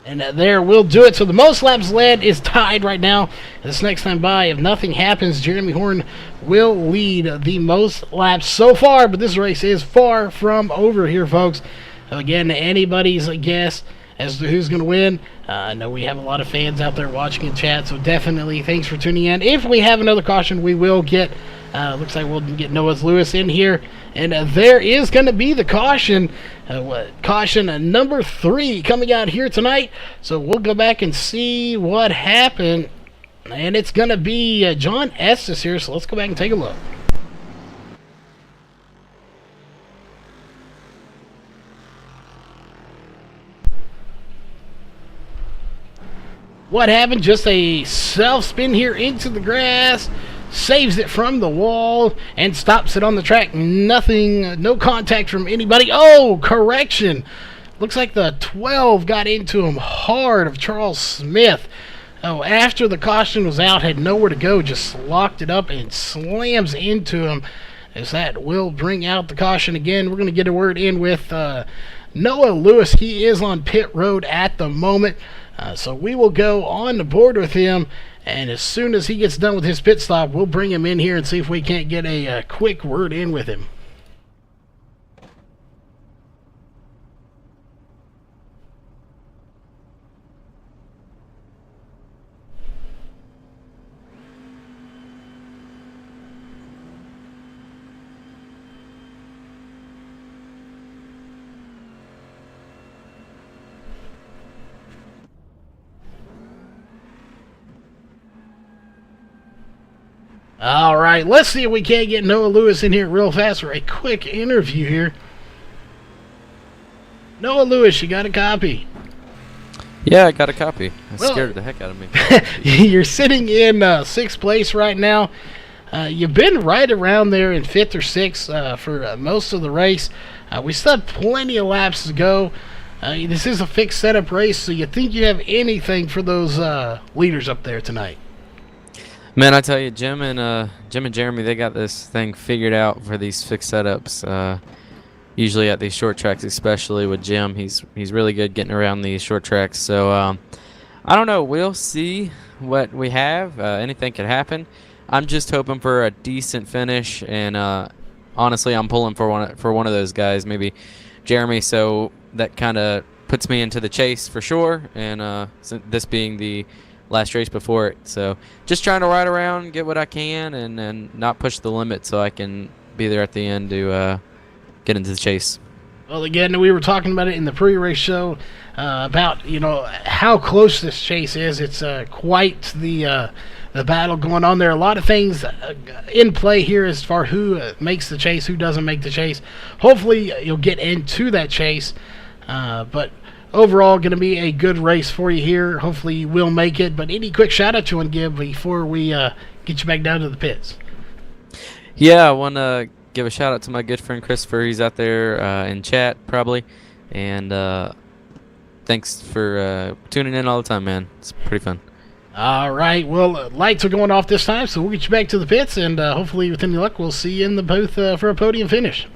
A: And there will do it. So the most laps led is tied right now. This next time by, if nothing happens, Jeremy Horn will lead the most laps so far. But this race is far from over here, folks. Again, anybody's guess as to who's going to win. I know we have a lot of fans out there watching in chat, so definitely thanks for tuning in. If we have another caution, we will get, looks like we'll get Noah Lewis in here. And there is going to be the caution, caution number 3 coming out here tonight. So we'll go back and see what happened. And it's going to be John Estes here, so let's go back and take a look. What happened? Just a self-spin here into the grass. Saves it from the wall and stops it on the track. Nothing, no contact from anybody. Oh, correction. Looks like the 12 got into him hard of Charles Smith. Oh, after the caution was out, had nowhere to go, just locked it up and slams into him. As that will bring out the caution again. We're going to get a word in with Noah Lewis. He is on pit road at the moment. So we will go on the board with him. And as soon as he gets done with his pit stop, we'll bring him in here and see if we can't get a quick word in with him. All right, let's see if we can't get Noah Lewis in here real fast for a quick interview here. Noah Lewis, you got a copy?
E: Yeah, I got a copy. That scared the heck out of me.
A: You're sitting in 6th place right now. You've been right around there in 5th or 6th for most of the race. We still have plenty of laps to go. This is a fixed setup race, so you think you have anything for those leaders up there tonight?
E: Man, I tell you, Jim and Jeremy, they got this thing figured out for these fixed setups. Usually at these short tracks, especially with Jim, he's really good getting around these short tracks. So I don't know. We'll see what we have. Anything could happen. I'm just hoping for a decent finish and honestly, I'm pulling for one of those guys, maybe Jeremy. So that kind of puts me into the chase for sure. And this being the last race before it, so just trying to ride around, get what I can, and not push the limit, so I can be there at the end to get into the chase.
A: Well, again, we were talking about it in the pre-race show about how close this chase is. It's quite the battle going on there. A lot of things in play here as far who makes the chase, who doesn't make the chase. Hopefully, you'll get into that chase, but overall, going to be a good race for you here. Hopefully, you will make it. But any quick shout-out you want to give before we get you back down to the pits?
E: Yeah, I want to give a shout out to my good friend Christopher. He's out there in chat probably, and thanks for tuning in all the time, man. It's pretty fun.
A: All right, well, lights are going off this time, so we'll get you back to the pits, and hopefully with any luck we'll see you in the booth for a podium finish.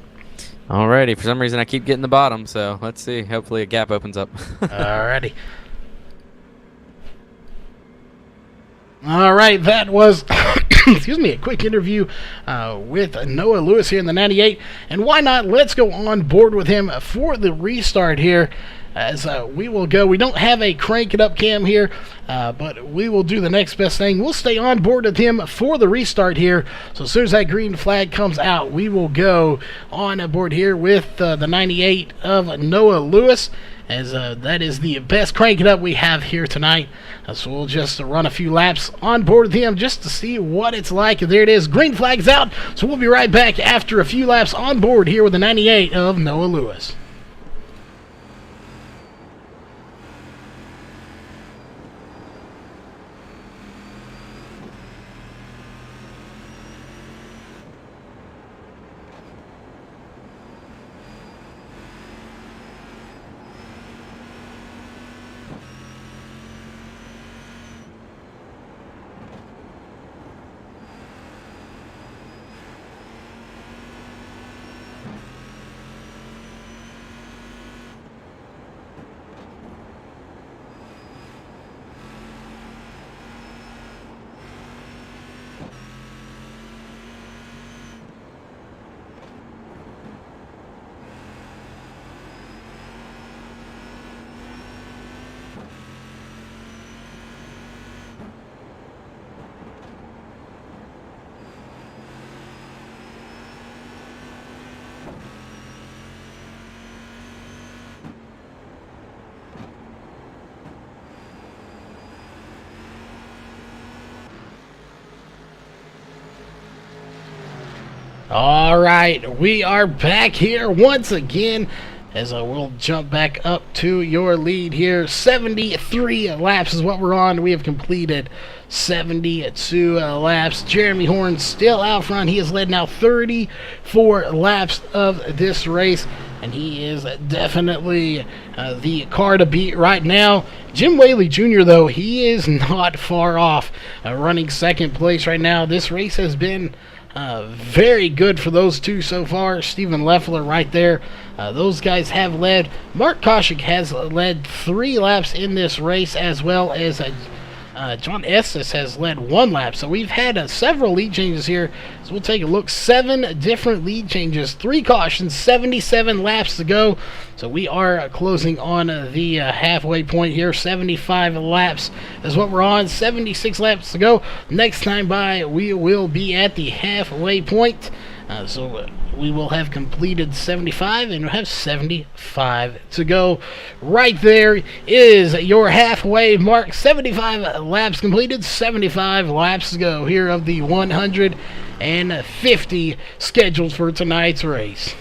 E: Alrighty, for some reason I keep getting the bottom, so let's see. Hopefully a gap opens up.
A: Alrighty. All right, that was, excuse me, a quick interview with Noah Lewis here in the 98. And why not? Let's go on board with him for the restart here as we will go. We don't have a crank it up cam here, but we will do the next best thing. We'll stay on board with him for the restart here. So as soon as that green flag comes out, we will go on board here with the 98 of Noah Lewis, as that is the best crank it up we have here tonight. So we'll just run a few laps on board with him just to see what it's like. There it is. Green flag's out. So we'll be right back after a few laps on board here with the 98 of Noah Lewis. All right, we are back here once again as I will jump back up to your lead here. 73 laps is what we're on. We have completed 72 laps. Jeremy Horn still out front. He has led now 34 laps of this race, and he is definitely the car to beat right now. Jim Whaley Jr., though, he is not far off running second place right now. This race has been very good for those two so far. Stephen Leffler right there. Those guys have led. Mark Koshik has led 3 laps in this race, as well as John Estes has led 1 lap. So we've had several lead changes here. So we'll take a look. 7 different lead changes, 3 cautions, 77 laps to go. So we are closing on the halfway point here. 75 laps is what we're on. 76 laps to go. Next time by, we will be at the halfway point. So we will have completed 75 and we'll have 75 to go. Right there is your halfway mark. 75 laps completed, 75 laps to go here of the 150 scheduled for tonight's race.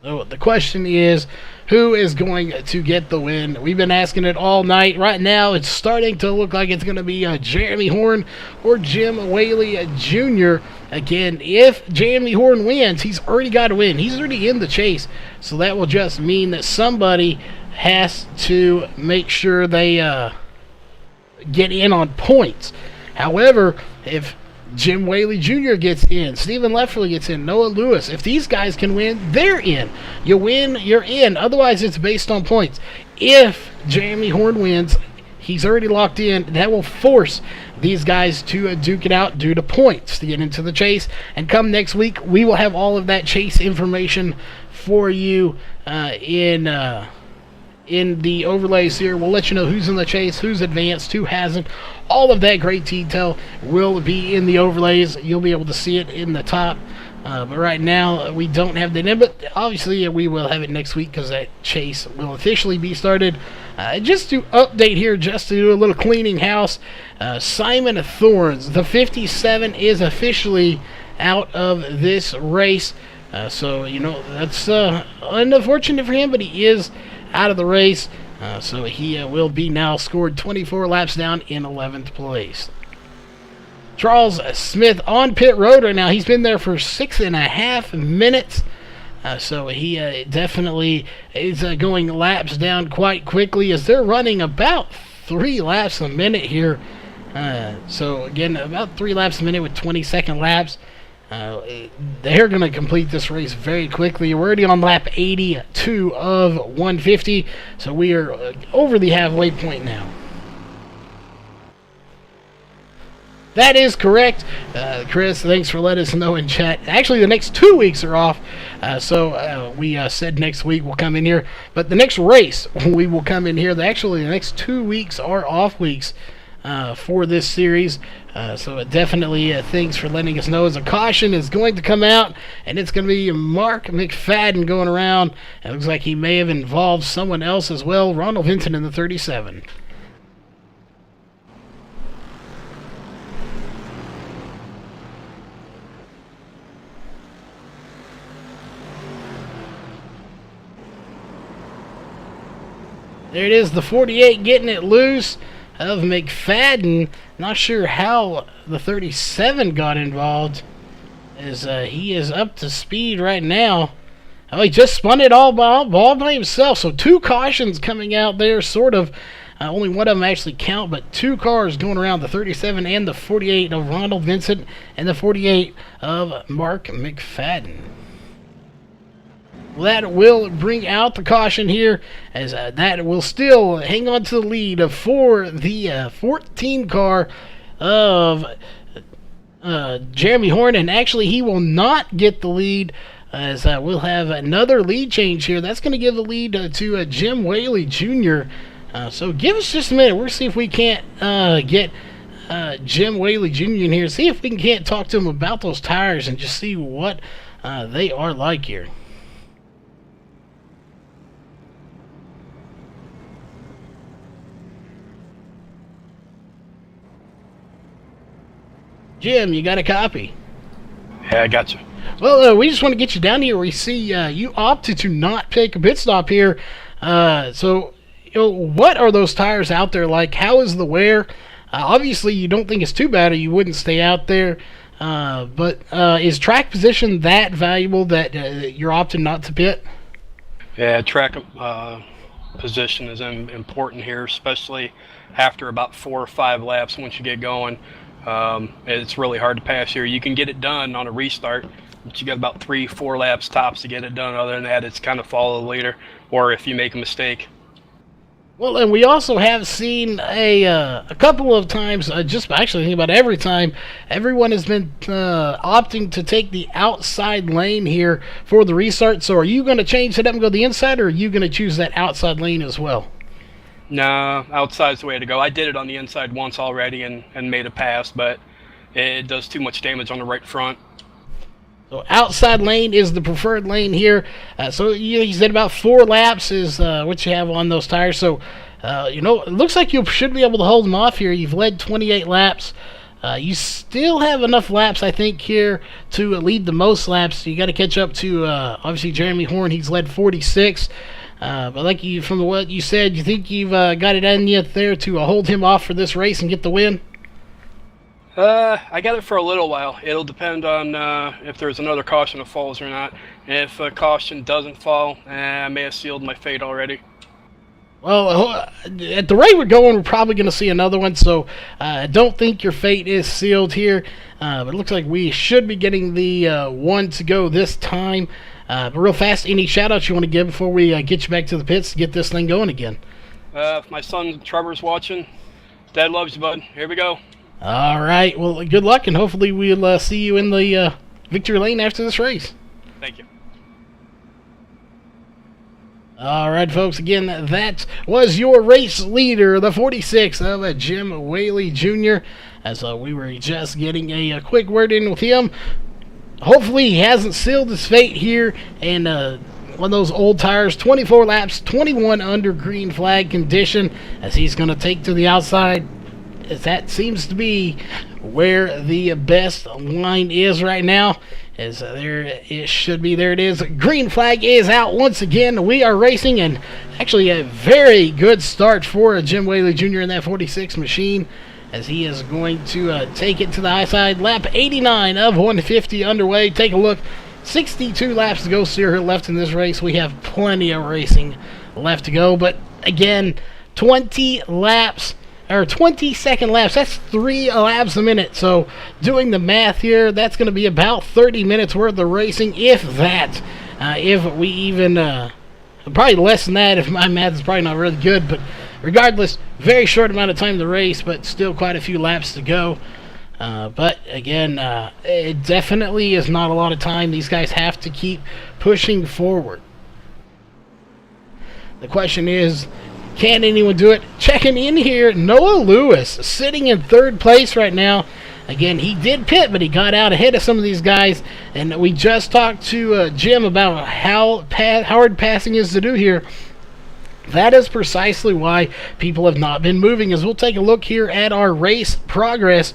A: So the question is, who is going to get the win? We've been asking it all night. Right now, it's starting to look like it's going to be Jeremy Horn or Jim Whaley Jr. Again, if Jeremy Horn wins, he's already got to win. He's already in the chase. So that will just mean that somebody has to make sure they get in on points. However, if Jim Whaley Jr. gets in, Stephen Leffler gets in, Noah Lewis, if these guys can win, they're in. You win, you're in. Otherwise, it's based on points. If Jeremy Horn wins, He's already locked in. That will force these guys to duke it out due to points to get into the chase. And come next week, we will have all of that chase information for you in the overlays here. We'll let you know who's in the chase, who's advanced, who hasn't. All of that great detail will be in the overlays. You'll be able to see it in the top. But right now, we don't have that in. But obviously, we will have it next week because that chase will officially be started. Just to update here, just to do a little cleaning house, Simon Thorns, the 57, is officially out of this race. So, that's unfortunate for him, but he is out of the race. So he will be now scored 24 laps down in 11th place. Charles Smith on pit road right now. He's been there for 6.5 minutes. So he definitely is going laps down quite quickly as they're running about 3 laps a minute here. So again, about 3 laps a minute with 20-second laps. They're going to complete this race very quickly. We're already on lap 82 of 150. So we are over the halfway point now. That is correct. Chris, thanks for letting us know in chat. Actually, the next 2 weeks are off. So we said next week we'll come in here. But the next race, we will come in here. Actually, the next 2 weeks are off weeks for this series. So definitely thanks for letting us know. As a caution is going to come out, and it's going to be Mark McFadden going around. It looks like he may have involved someone else as well. Ronald Vincent in the 37. There it is, the 48 getting it loose of McFadden. Not sure how the 37 got involved, as he is up to speed right now. Oh, he just spun it all by himself. So 2 cautions coming out there, sort of. Only one of them actually count, but 2 cars going around, the 37 and the 48 of Ronald Vincent and the 48 of Mark McFadden. That will bring out the caution here, as that will still hang on to the lead for the 14 car of Jeremy Horn. And actually, he will not get the lead, as we'll have another lead change here. That's going to give the lead to Jim Whaley Jr. So give us just a minute. We'll see if we can't get Jim Whaley Jr. in here. See if we can't talk to him about those tires and just see what they are like here. Jim, you got a copy?
F: Yeah, I got you.
A: Well, we just want to get you down here. We see you opted to not take a pit stop here. So, what are those tires out there like? How is the wear? Obviously, you don't think it's too bad, or you wouldn't stay out there. But is track position that valuable that you're opting not to pit?
F: Yeah, track position is important here, especially after about 4 or 5 laps once you get going. It's really hard to pass here. You can get it done on a restart, but you got about 3-4 laps tops to get it done. Other than that, it's kind of follow the leader, or if you make a mistake.
A: Well, and we also have seen a couple of times, just actually think about every time, everyone has been opting to take the outside lane here for the restart. So are you going to change it up and go the inside, or are you going to choose that outside lane as well?
F: No, outside's the way to go. I did it on the inside once already and made a pass, but it does too much damage on the right front.
A: So outside lane is the preferred lane here. So you said about 4 laps is what you have on those tires. So, it looks like you should be able to hold them off here. You've led 28 laps. You still have enough laps, I think, here to lead the most laps. You got to catch up to, obviously, Jeremy Horn. He's led 46. But like from what you said, you think you've got it in you there to hold him off for this race and get the win?
F: I got it for a little while. It'll depend on if there's another caution that falls or not. If a caution doesn't fall, I may have sealed my fate already.
A: Well, at the rate we're going, we're probably going to see another one, so I don't think your fate is sealed here. But it looks like we should be getting the one to go this time. But real fast, any shout-outs you want to give before we get you back to the pits to get this thing going again?
F: If my son Trevor's watching, Dad loves you, bud. Here we go.
A: All right. Well, good luck, and hopefully we'll see you in the victory lane after this race.
F: Thank you.
A: All right, folks. Again, that was your race leader, the 46 of Jim Whaley Jr. As we were just getting a quick word in with him. Hopefully, he hasn't sealed his fate here and one of those old tires, 24 laps, 21 under green flag condition, as he's going to take to the outside. As that seems to be where the best line is right now. As there it should be. There it is. Green flag is out once again. We are racing, and actually a very good start for Jim Whaley Jr. in that 46 machine, as he is going to take it to the high side. Lap 89 of 150 underway. Take a look. 62 laps to go here left in this race. We have plenty of racing left to go, but again, 20 laps. Or 20-second laps, that's 3 laps a minute. So doing the math here, that's going to be about 30 minutes worth of racing, if that. If we even, probably less than that if my math is probably not really good. But regardless, very short amount of time to race, but still quite a few laps to go. But again, it definitely is not a lot of time. These guys have to keep pushing forward. The question is, can anyone do it? Checking in here, Noah Lewis, sitting in 3rd place right now. Again, he did pit, but he got out ahead of some of these guys. And we just talked to Jim about how hard passing is to do here. That is precisely why people have not been moving. As we'll take a look here at our race progress,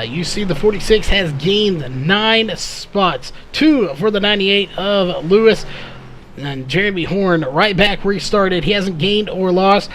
A: you see the 46 has gained 9 spots. 2 for the 98 of Lewis. And Jeremy Horn right back where he started. He hasn't gained or lost.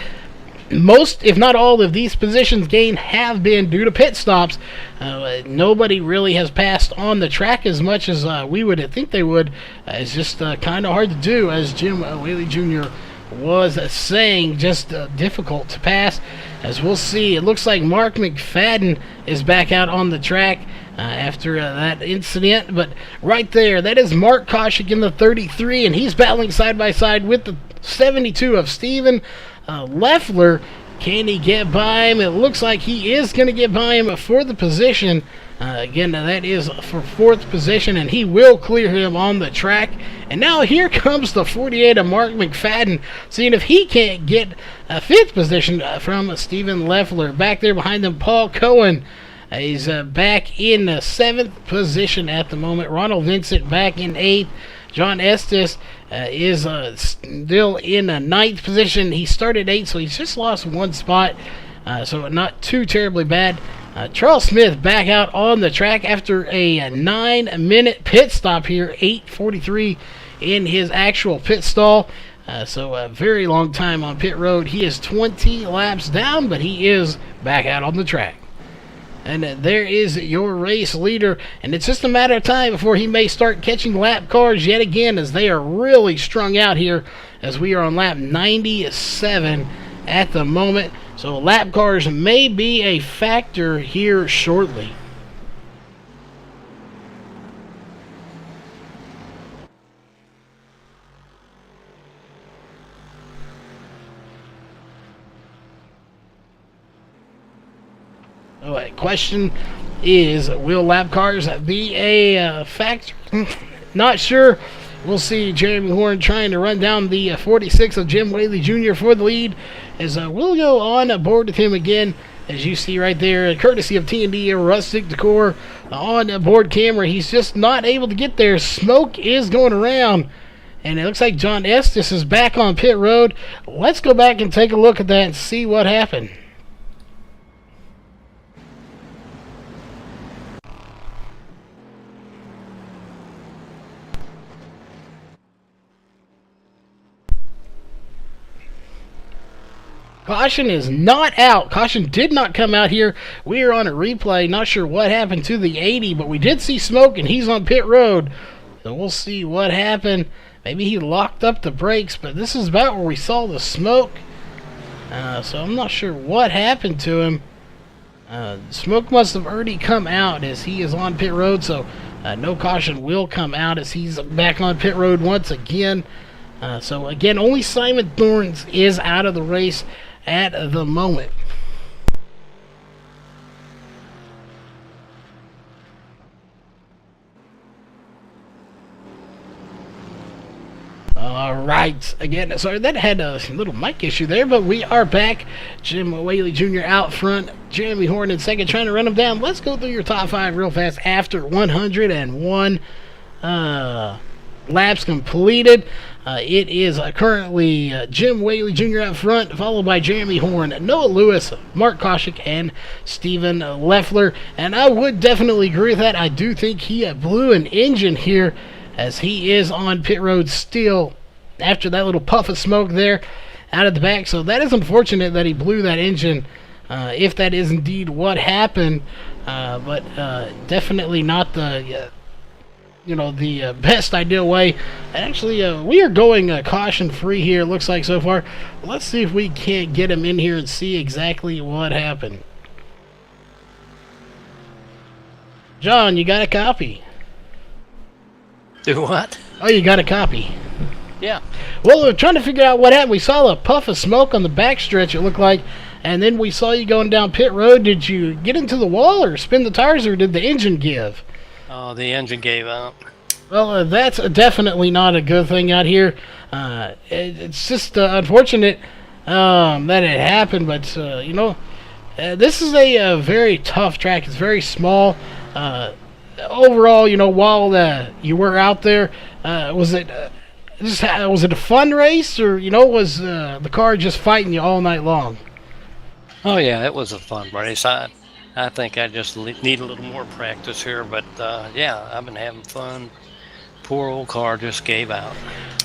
A: Most, if not all, of these positions gained have been due to pit stops. Nobody really has passed on the track as much as we would think they would. It's just kind of hard to do, as Jim Whaley Jr. was saying, just difficult to pass. As we'll see, it looks like Mark McFadden is back out on the track after that incident. But right there, that is Mark Koshik in the 33, and he's battling side by side with the 72 of Steven Leffler. Can he get by him? It looks like he is going to get by him for the position. Again, that is for 4th position, and he will clear him on the track. And now here comes the 48 of Mark McFadden, seeing if he can't get a 5th position from Steven Leffler. Back there behind them, Paul Cohen. He's back in 7th position at the moment. Ronald Vincent back in 8th. John Estes is still in 9th position. He started 8th, so he's just lost 1 spot. So not too terribly bad. Charles Smith back out on the track after a 9-minute pit stop here. 8:43 in his actual pit stall. So a very long time on pit road. He is 20 laps down, but he is back out on the track. And there is your race leader. And it's just a matter of time before he may start catching lap cars yet again, as they are really strung out here, as we are on lap 97 at the moment. So lap cars may be a factor here shortly. Question is, will lap cars be a factor? Not sure. We'll see Jeremy Horn trying to run down the 46 of Jim Whaley Jr. for the lead, as we'll go on board with him again, as you see right there, courtesy of T&D Rustic Decor on board camera. He's just not able to get there. Smoke is going around, and it looks like John Estes is back on pit road. Let's go back and take a look at that and see what happened. Caution is not out. Caution did not come out here. We are on a replay. Not sure what happened to the 80, but we did see smoke, and he's on pit road. So we'll see what happened. Maybe he locked up the brakes, but this is about where we saw the smoke. So I'm not sure what happened to him. Smoke must have already come out as he is on pit road, so no caution will come out as he's back on pit road once again. So again, only Simon Thorns is out of the race. at the moment. Alright, again, sorry, that had a little mic issue there, but we are back. Jim Whaley Jr. out front, Jeremy Horn in second, trying to run him down. Let's go through your top 5 real fast after 101 laps completed. It is currently Jim Whaley Jr. out front, followed by Jeremy Horn, Noah Lewis, Mark Koshik, and Steven Leffler. And I would definitely agree with that. I do think he blew an engine here, as he is on pit road still after that little puff of smoke there out of the back. So that is unfortunate that he blew that engine, if that is indeed what happened. But definitely not the the best ideal way. Actually, we are going caution free here, looks like so far. Let's see if we can't get him in here and see exactly what happened. John, you got a copy?
G: Do what?
A: Oh, you got a copy.
G: Yeah.
A: Well, we're trying to figure out what happened. We saw a puff of smoke on the backstretch, it looked like, and then we saw you going down pit road. Did you get into the wall or spin the tires, or did the engine give?
G: Oh, the engine gave out.
A: Well, that's definitely not a good thing out here. It's just unfortunate that it happened, but, this is a very tough track. It's very small. Overall, while you were out there, was it a fun race, or was the car just fighting you all night long?
G: Oh yeah, it was a fun race. I think I just need a little more practice here, but yeah, I've been having fun. Poor old car just gave out.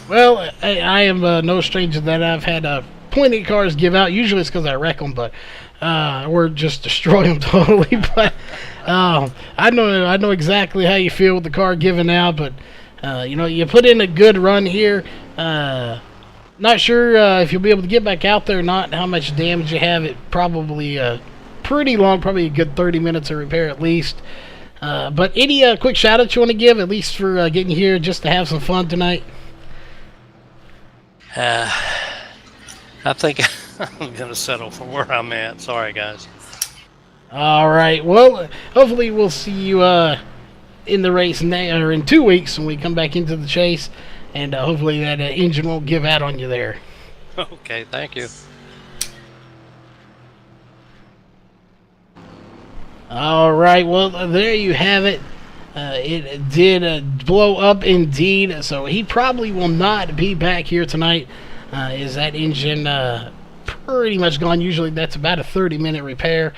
A: Well, I am no stranger to that. I've had plenty of cars give out. Usually it's because I wreck them, but or just destroy them totally. But I know exactly how you feel with the car giving out. But you put in a good run here. Not sure if you'll be able to get back out there or not. How much damage you have? It probably pretty long, probably a good 30 minutes of repair at least. But any quick shout out you want to give, at least for getting here just to have some fun tonight?
G: I think I'm going to settle for where I'm at. Sorry, guys.
A: All right. Well, hopefully we'll see you in the race or in 2 weeks when we come back into the chase, and hopefully that engine won't give out on you there.
G: Okay, thank you.
A: All right. Well, there you have it. It did blow up indeed, so he probably will not be back here tonight. Is that engine pretty much gone? Usually that's about a 30-minute repair.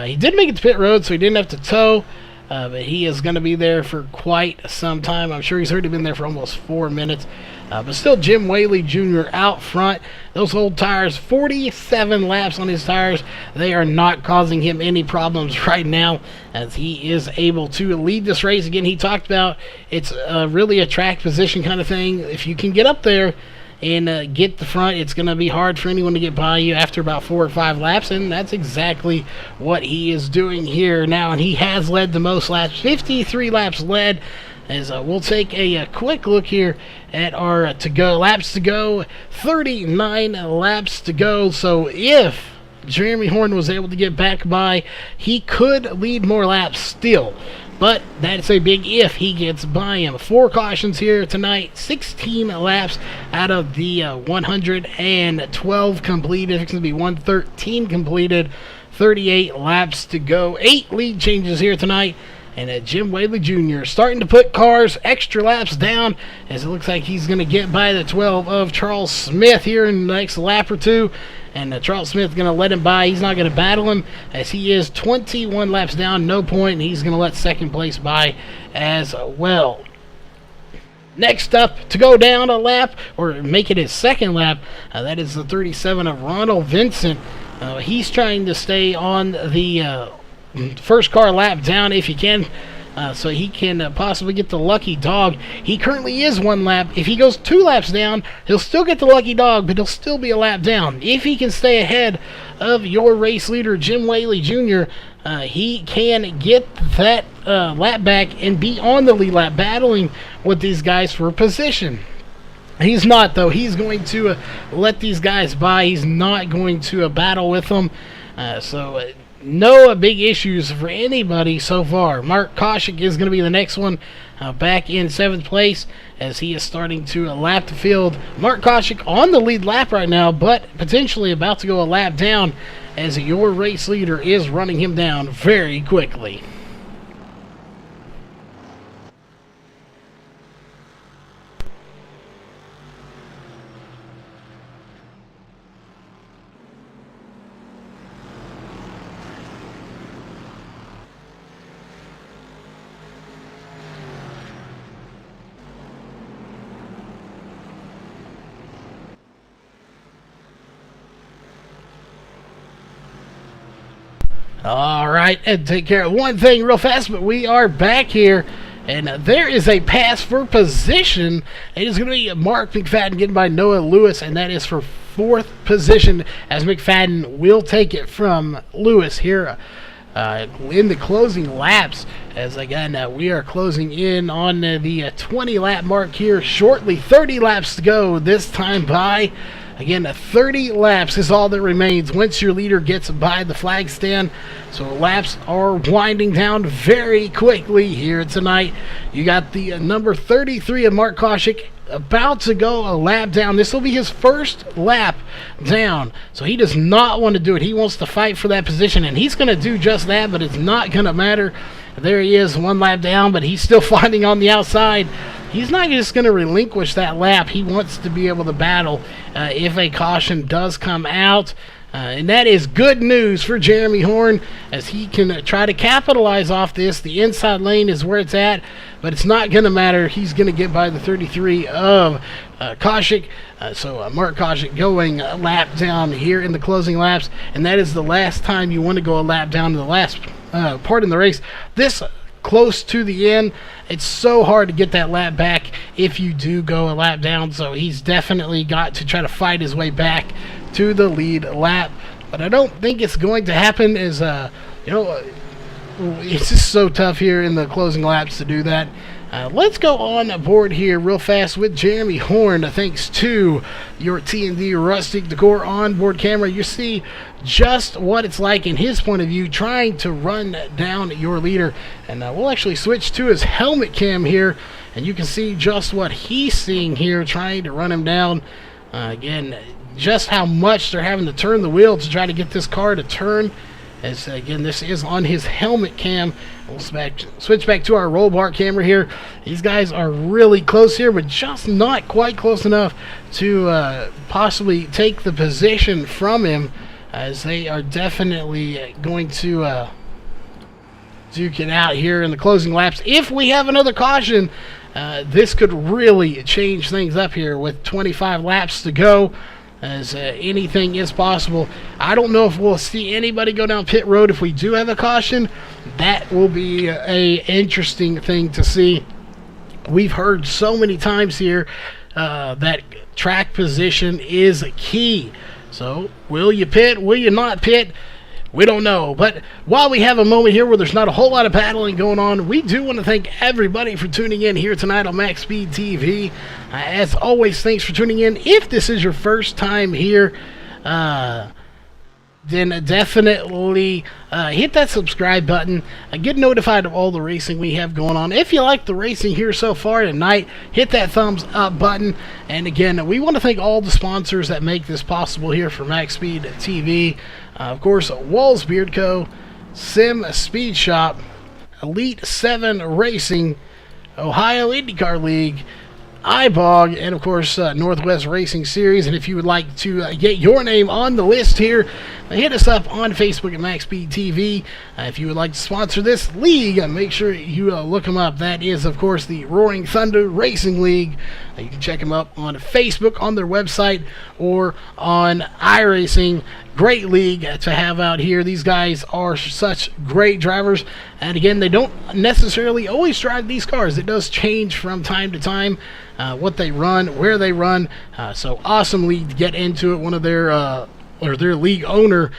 A: He did make it to pit road, so he didn't have to tow, but he is going to be there for quite some time. I'm sure he's already been there for almost 4 minutes. But still, Jim Whaley Jr. out front. Those old tires, 47 laps on his tires. They are not causing him any problems right now, as he is able to lead this race. Again, he talked about it's really a track position kind of thing. If you can get up there and get the front, it's going to be hard for anyone to get by you after about 4 or 5 laps, and that's exactly what he is doing here now. And he has led the most laps, 53 laps led. As we'll take a quick look here at our laps to go, 39 laps to go. So if Jeremy Horn was able to get back by, he could lead more laps still. But that's a big if he gets by him. 4 cautions here tonight, 16 laps out of the 112 completed. It's going to be 113 completed, 38 laps to go. 8 lead changes here tonight. And Jim Whaley Jr. starting to put cars extra laps down, as it looks like he's going to get by the 12 of Charles Smith here in the next lap or two. And Charles Smith is going to let him by. He's not going to battle him, as he is 21 laps down, no point, and he's going to let second place by as well. Next up, to go down a lap, or make it his second lap, that is the 37 of Ronald Vincent. He's trying to stay on the first car lap down if he can, so he can possibly get the lucky dog. He currently is 1 lap. If he goes 2 laps down, he'll still get the lucky dog, but he'll still be a lap down. If he can stay ahead of your race leader, Jim Whaley Jr., he can get that lap back and be on the lead lap, battling with these guys for position. He's not, though. He's going to let these guys by. He's not going to battle with them. No big issues for anybody so far. Mark Koshik is going to be the next one back in 7th place as he is starting to lap the field. Mark Koshik on the lead lap right now, but potentially about to go a lap down as your race leader is running him down very quickly. Alright, and take care of one thing real fast, but we are back here, and there is a pass for position. It is going to be Mark McFadden getting by Noah Lewis, and that is for 4th position, as McFadden will take it from Lewis here in the closing laps, as again we are closing in on the 20 lap mark here shortly. 30 laps to go this time by. Again, 30 laps is all that remains once your leader gets by the flag stand. So laps are winding down very quickly here tonight. You got the number 33 of Mark Koshik about to go a lap down. This will be his first lap down. So he does not want to do it. He wants to fight for that position, and he's going to do just that, but it's not going to matter. There he is, 1 lap down, but he's still fighting on the outside. He's not just going to relinquish that lap. He wants to be able to battle if a caution does come out. And that is good news for Jeremy Horn, as he can try to capitalize off this. The inside lane is where it's at, but it's not going to matter. He's going to get by the 33 of Koshik. Mark Koshik going a lap down here in the closing laps, and that is the last time you want to go a lap down to the last part in the race. This close to the end, it's so hard to get that lap back if you do go a lap down, so he's definitely got to try to fight his way back to the lead lap, but I don't think it's going to happen, as it's just so tough here in the closing laps to do that. Let's go on board here real fast with Jeremy Horn. Thanks to your T&D Rustic Decor onboard camera, you see just what it's like in his point of view trying to run down your leader. And we'll actually switch to his helmet cam here, and you can see just what he's seeing here trying to run him down. Again, just how much they're having to turn the wheel to try to get this car to turn. As again, this is on his helmet cam. We'll switch back to our roll bar camera here. These guys are really close here, but just not quite close enough to possibly take the position from him, as they are definitely going to duke it out here in the closing laps. If we have another caution, this could really change things up here with 25 laps to go, as anything is possible. I don't know if we'll see anybody go down pit road if we do have a caution. That will be a interesting thing to see. We've heard so many times here that track position is key. So will you pit? Will you not pit? We don't know. But while we have a moment here where there's not a whole lot of battling going on, we do want to thank everybody for tuning in here tonight on MaxSpeedTV. As always, thanks for tuning in. If this is your first time here, then definitely hit that subscribe button. Get notified of all the racing we have going on. If you like the racing here so far tonight, hit that thumbs up button. And again, we want to thank all the sponsors that make this possible here for MaxSpeedTV. Of course, Walls Beard Co., Sim Speed Shop, Elite 7 Racing, Ohio IndyCar League, iBog, and of course Northwest Racing Series. And if you would like to get your name on the list here, hit us up on Facebook at MaxSpeedTV. If you would like to sponsor this league, make sure you look them up. That is, of course, the Roaring Thunder Racing League. You can check them up on Facebook, on their website, or on iRacing. Great league to have out here. These guys are such great drivers, and again, they don't necessarily always drive these cars. It does change from time to time what they run, where they run. So awesome league to get into it. One of their or their league owner.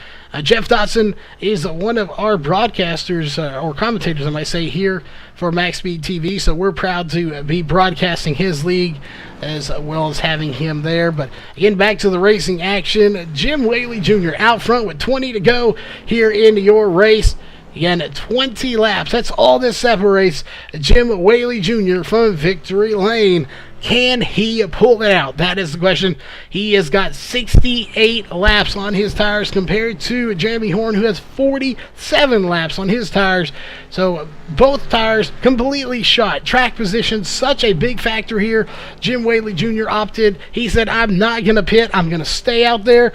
A: Jeff Dotson is one of our broadcasters, or commentators, I might say, here for MaxSpeedTV, so we're proud to be broadcasting his league as well as having him there. But again, back to the racing action. Jim Whaley Jr. out front with 20 to go here in your race. Again, 20 laps. That's all that separates Jim Whaley Jr. from victory lane. Can he pull it out? That is the question. He has got 68 laps on his tires compared to Jeremy Horn, who has 47 laps on his tires. So both tires completely shot. Track position, such a big factor here. Jim Whaley Jr. opted. He said, I'm not going to pit. I'm going to stay out there.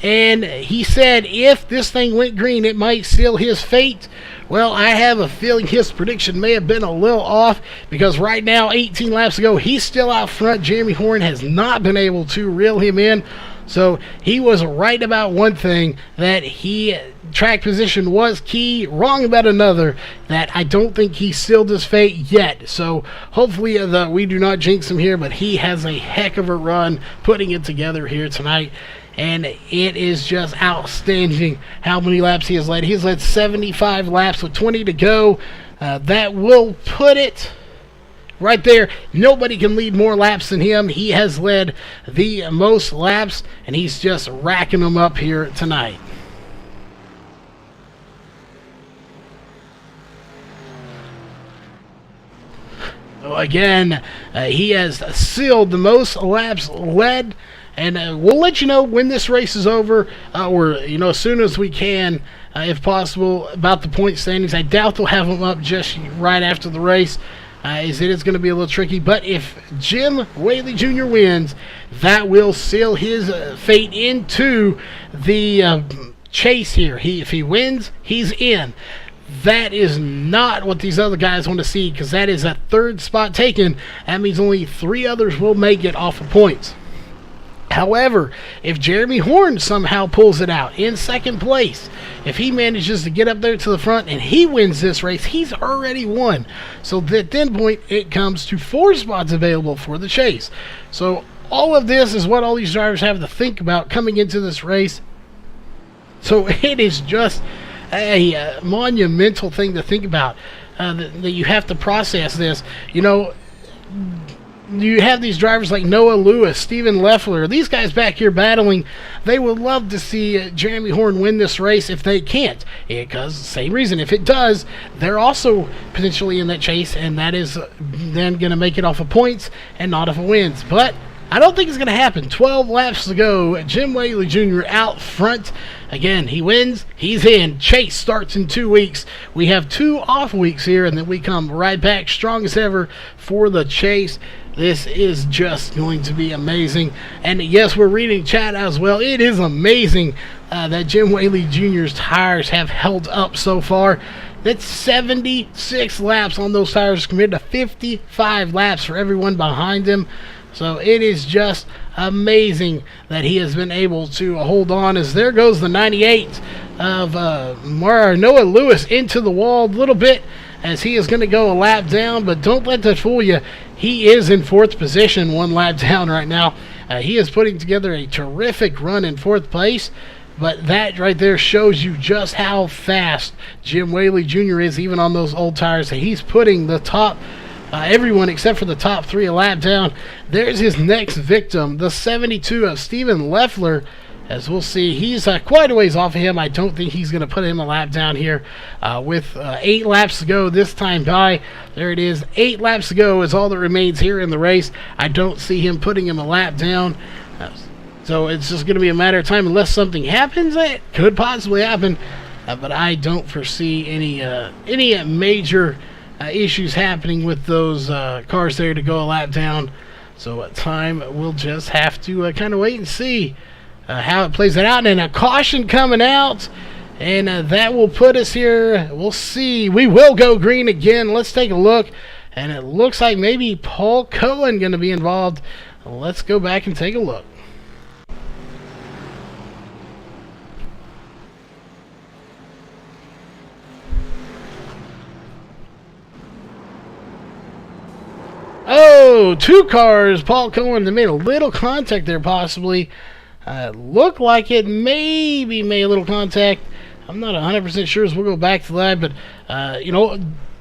A: And he said if this thing went green, it might seal his fate. Well, I have a feeling his prediction may have been a little off, because right now, 18 laps ago, he's still out front. Jeremy Horn has not been able to reel him in. So he was right about one thing, that track position was key, wrong about another, that I don't think he sealed his fate yet. So hopefully we do not jinx him here, but he has a heck of a run putting it together here tonight. And it is just outstanding how many laps he has led. He has led 75 laps with 20 to go. That will put it right there. Nobody can lead more laps than him. He has led the most laps, and he's just racking them up here tonight. So again, he has sealed the most laps led. And we'll let you know when this race is over, or as soon as we can, if possible, about the point standings. I doubt they'll have them up just right after the race, as it is going to be a little tricky. But if Jim Whaley Jr. wins, that will seal his fate into the chase here. If he wins, he's in. That is not what these other guys want to see, because that is a third spot taken. That means only 3 others will make it off of points. However, if Jeremy Horn somehow pulls it out in second place, if he manages to get up there to the front and he wins this race, he's already won. So at that point, it comes to 4 spots available for the chase. So all of this is what all these drivers have to think about coming into this race. So it is just a monumental thing to think about, that you have to process this. You have these drivers like Noah Lewis, Steven Leffler, these guys back here battling. They would love to see Jeremy Horn win this race if they can't. Because, same reason, if it does, they're also potentially in that chase, and that is then going to make it off of points and not off of wins. But I don't think it's going to happen. 12 laps to go. Jim Whaley Jr. out front. Again, he wins, he's in. Chase starts in 2 weeks. We have 2 off weeks here, and then we come right back strong as ever for the chase. This is just going to be amazing. And yes, we're reading chat as well. It is amazing that Jim Whaley Jr.'s tires have held up so far. That's 76 laps on those tires compared to 55 laps for everyone behind him. So it is just amazing that he has been able to hold on, as there goes the 98 of Noah Lewis into the wall a little bit, as he is going to go a lap down. But don't let that fool you. He is in 4th position, 1 lap down right now. He is putting together a terrific run in 4th place. But that right there shows you just how fast Jim Whaley Jr. is, even on those old tires. He's putting the top everyone except for the top 3 a lap down. There's his next victim, the 72 of Steven Leffler. As we'll see, he's quite a ways off of him. I don't think he's going to put him a lap down here with 8 laps to go this time by. There it is. 8 laps to go is all that remains here in the race. I don't see him putting him a lap down. So it's just going to be a matter of time unless something happens. It could possibly happen. But I don't foresee any major issues happening with those cars there to go a lap down. So time we'll just have to kind of wait and see how it plays it out. And a caution coming out, and that will put us here. We'll see. We will go green again. Let's take a look, and it looks like maybe Paul Cohen going to be involved. Let's go back and take a look. Oh, 2 cars. Paul Cohen, they made a little contact there possibly. Looked like it maybe made a little contact. I'm not 100% sure as we'll go back to that, but,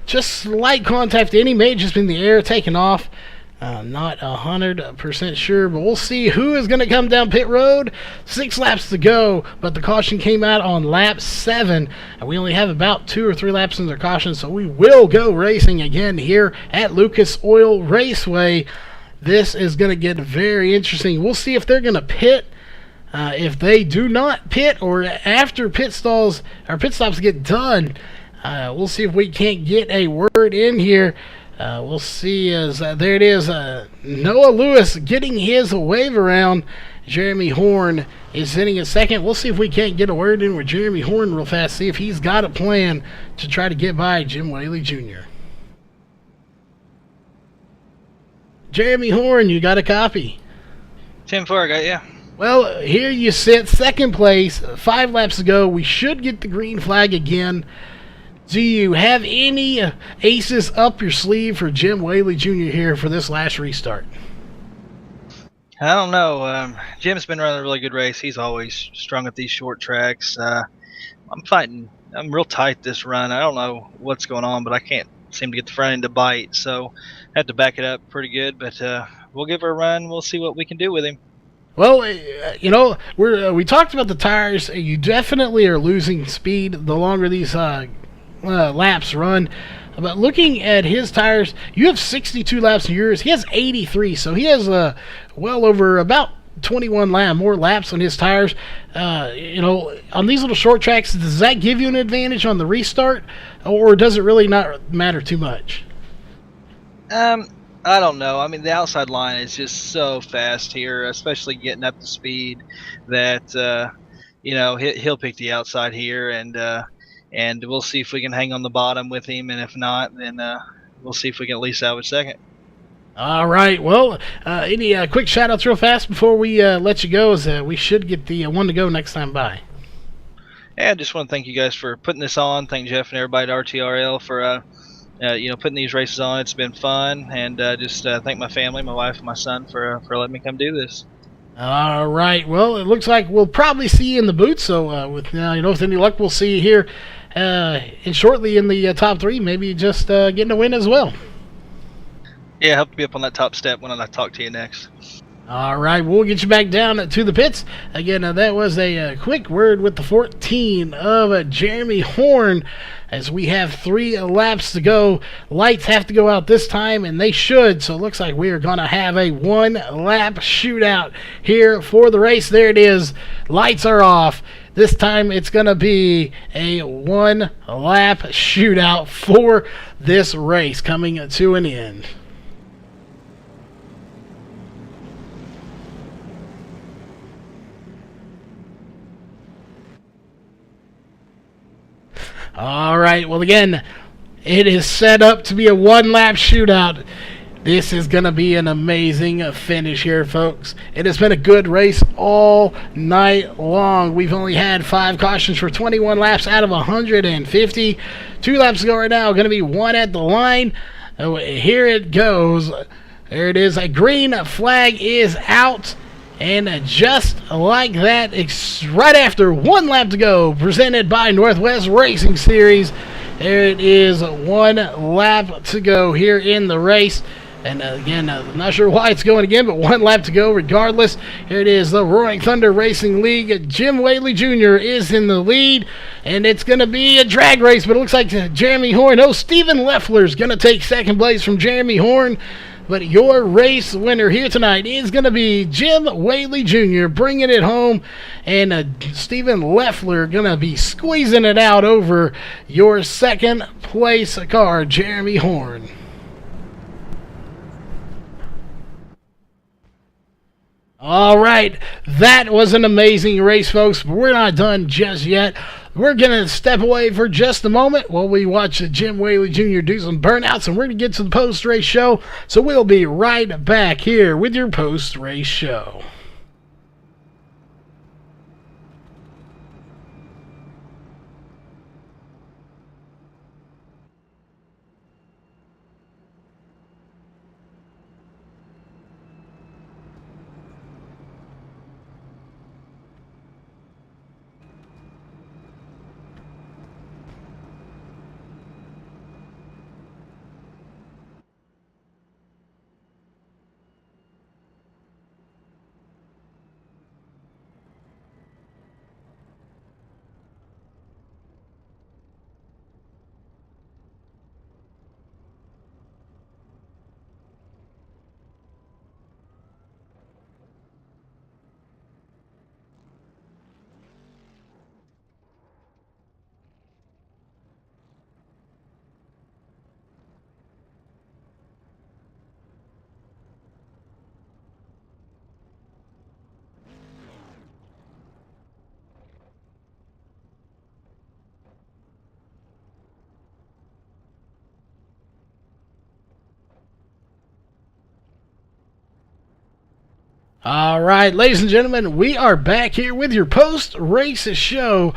A: just slight contact. Any may just been the air taking off. Not 100% sure, but we'll see who is going to come down pit road. 6 laps to go, but the caution came out on lap 7, and we only have about 2 or 3 laps in their caution, so we will go racing again here at Lucas Oil Raceway. This is going to get very interesting. We'll see if they're going to pit. If they do not pit, or after pit stops get done, we'll see if we can't get a word in here. We'll see as there it is. Noah Lewis getting his wave around. Jeremy Horn is sitting in second. We'll see if we can't get a word in with Jeremy Horn real fast. See if he's got a plan to try to get by Jim Whaley Jr. Jeremy Horn, you got a copy?
H: 10-4, I got you.
A: Well, here you sit, second place. 5 laps to go. We should get the green flag again. Do you have any aces up your sleeve for Jim Whaley Jr. here for this last restart?
H: I don't know. Jim's been running a really good race. He's always strong at these short tracks. I'm real tight this run. I don't know what's going on, but I can't seem to get the front end to bite. So I have to back it up pretty good. But we'll give her a run. We'll see what we can do with him.
A: Well, we talked about the tires. You definitely are losing speed the longer these laps run. But looking at his tires, you have 62 laps in yours. He has 83, so he has well over about 21 more laps on his tires. On these little short tracks, does that give you an advantage on the restart, or does it really not matter too much?
H: I don't know. I mean, the outside line is just so fast here, especially getting up to speed that he'll pick the outside here, and we'll see if we can hang on the bottom with him, and if not, then we'll see if we can at least salvage second.
A: All right. Well, any quick shout-outs real fast before we let you go, as we should get the one to go next time by.
H: Yeah, I just want to thank you guys for putting this on. Thank Jeff and everybody at RTRL for putting these races on. It's been fun, and just thank my family, my wife, and my son for letting me come do this.
A: All right. Well, it looks like we'll probably see you in the booth. So with any luck, we'll see you here and shortly in the top 3. Maybe just getting a win as well.
H: Yeah, I hope to be up on that top step when I talk to you next.
A: All right, we'll get you back down to the pits. Again, that was a quick word with the 14 of Jeremy Horn, as we have 3 laps to go. Lights have to go out this time, and they should, so it looks like we are going to have a 1-lap shootout here for the race. There it is. Lights are off. This time it's going to be a 1-lap shootout for this race coming to an end. All right, well, again, it is set up to be a 1-lap shootout. This is going to be an amazing finish here, folks. It has been a good race all night long. We've only had 5 cautions for 21 laps out of 150. 2 laps to go right now. Going to be 1 at the line. Oh, here it goes. There it is. A green flag is out. And just like that, it's right after 1 lap to go, presented by Northwest Racing Series. There it is, 1 lap to go here in the race. And again, I'm not sure why it's going again, but 1 lap to go regardless. Here it is, the Roaring Thunder Racing League. Jim Whaley Jr. is in the lead, and it's going to be a drag race, but it looks like Jeremy Horn. Oh, Stephen Leffler is going to take second place from Jeremy Horn. But your race winner here tonight is going to be Jim Whaley Jr. bringing it home. And Stephen Leffler going to be squeezing it out over your second place car, Jeremy Horn. All right, that was an amazing race, folks. But we're not done just yet. We're going to step away for just a moment while we watch Jim Whaley Jr. do some burnouts, and we're going to get to the post-race show. So we'll be right back here with your post-race show. All right, ladies and gentlemen, we are back here with your post-race show.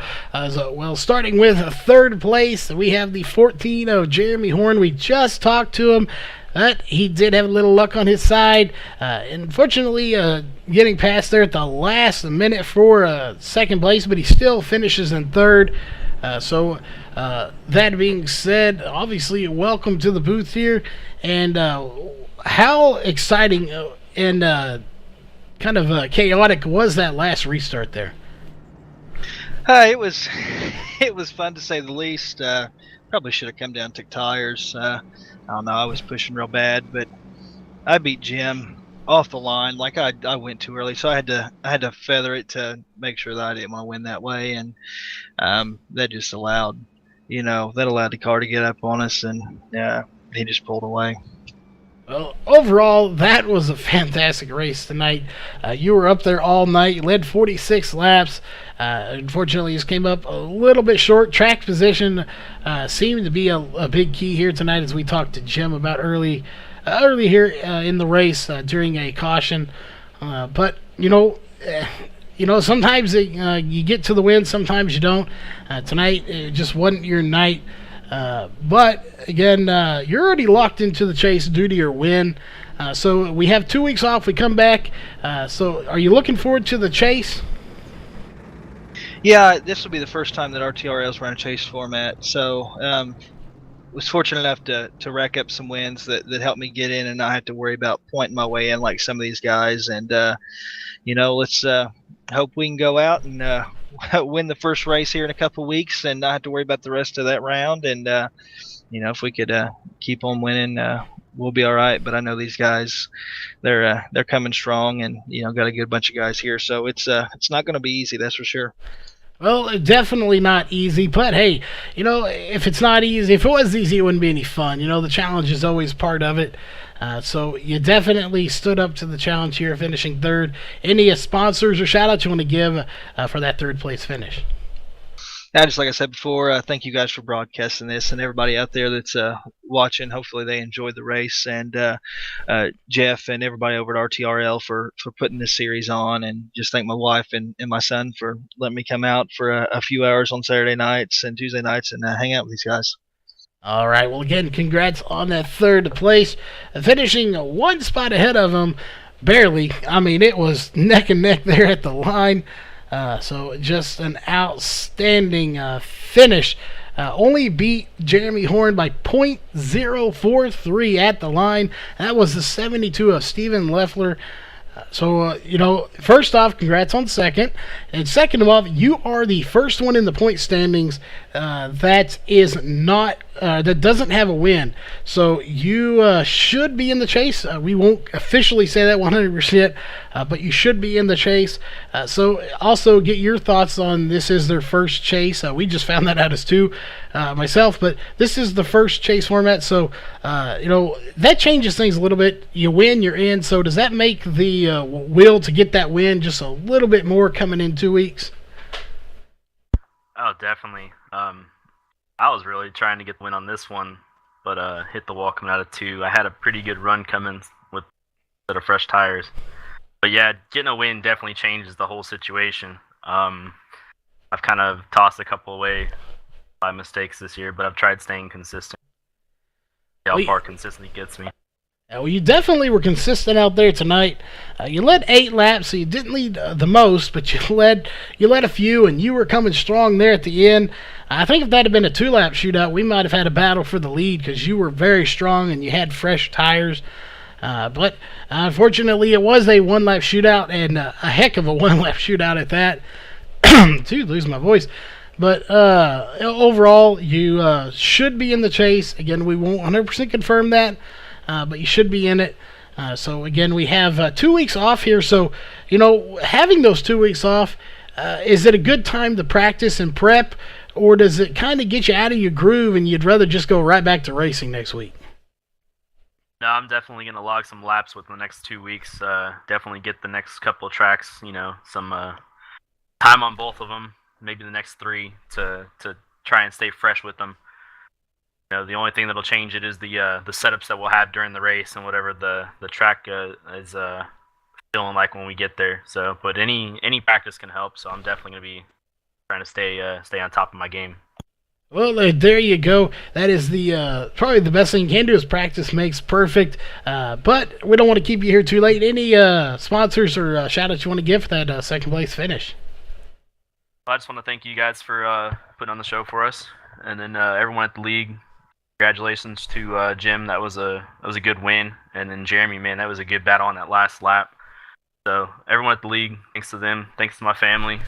A: Starting with third place, we have the 14 of Jeremy Horn. We just talked to him. He did have a little luck on his side. Unfortunately, getting past there at the last minute for second place, but he still finishes in third. That being said, obviously, welcome to the booth here. And how exciting and kind of chaotic was that last restart there?
H: It was fun to say the least. Probably should have come down and took tires. I don't know. I was pushing real bad, but I beat Jim off the line. Like I went too early, so I had to feather it to make sure that I didn't want to win that way, and that just allowed the car to get up on us, and he just pulled away.
A: Well, overall, that was a fantastic race tonight. You were up there all night. You led 46 laps. Unfortunately, you just came up a little bit short. Track position seemed to be a big key here tonight, as we talked to Jim about early here in the race during a caution. But sometimes you get to the win, sometimes you don't. Tonight, it just wasn't your night. But again, you're already locked into the chase due to your win. So we have 2 weeks off. We come back. So are you looking forward to the chase?
H: Yeah, this will be the first time that RTRL's run a chase format. So was fortunate enough to rack up some wins that helped me get in and not have to worry about pointing my way in like some of these guys. And let's hope we can go out and win the first race here in a couple weeks and not have to worry about the rest of that round. And if we could keep on winning, we'll be all right. But I know these guys, they're coming strong, and got a good bunch of guys here. So it's not going to be easy, that's for sure.
A: Well, definitely not easy, but hey, if it's not easy, if it was easy, it wouldn't be any fun. The challenge is always part of it. So you definitely stood up to the challenge here, finishing third. Any sponsors or shout-outs you want to give for that third-place finish?
H: Just like I said before, thank you guys for broadcasting this, and everybody out there that's watching. Hopefully they enjoyed the race, and Jeff and everybody over at RTRL for putting this series on, and just thank my wife and my son for letting me come out for a few hours on Saturday nights and Tuesday nights and hang out with these guys.
A: All right, well, again, congrats on that third place, finishing one spot ahead of him, barely. I mean, it was neck and neck there at the line. So just an outstanding finish. Only beat Jeremy Horn by .043 at the line. That was the 72 of Steven Leffler. First off, congrats on second. And second of all, you are the first one in the point standings that doesn't have a win. So you should be in the chase. We won't officially say that 100%, but you should be in the chase. So also get your thoughts on this is their first chase. We just found that out as two myself, but this is the first chase format. So, that changes things a little bit. You win, you're in. So does that make the will to get that win just a little bit more coming in 2 weeks?
I: Oh, definitely. I was really trying to get the win on this one, but hit the wall coming out of 2. I had a pretty good run coming with a set of fresh tires. But yeah, getting a win definitely changes the whole situation. I've kind of tossed a couple away by mistakes this year, but I've tried staying consistent. See how far consistency gets me.
A: Well, you definitely were consistent out there tonight. You led 8 laps, so you didn't lead the most, but you led a few, and you were coming strong there at the end. I think if that had been a 2-lap shootout, we might have had a battle for the lead because you were very strong and you had fresh tires. But unfortunately, it was a 1-lap shootout, and a heck of a 1-lap shootout at that. Dude, lose my voice. But overall, you should be in the chase. Again, we won't 100% confirm that. But you should be in it. So, again, we have 2 weeks off here. So, having those 2 weeks off, is it a good time to practice and prep, or does it kind of get you out of your groove and you'd rather just go right back to racing next week?
I: No, I'm definitely going to log some laps within the next 2 weeks. Definitely get the next couple of tracks, some time on both of them, maybe the next 3 to try and stay fresh with them. The only thing that'll change it is the setups that we'll have during the race and whatever the track is feeling like when we get there. So, but any practice can help. So I'm definitely gonna be trying to stay on top of my game.
A: Well, there you go. That is the probably the best thing you can do is practice makes perfect. But we don't want to keep you here too late. Any sponsors or shout-outs you want to give for that second place finish?
I: Well, I just want to thank you guys for putting on the show for us, and then everyone at the league. Congratulations to Jim. That was a good win, and then Jeremy, man, that was a good battle on that last lap. So everyone at the league, thanks to them, thanks to my family,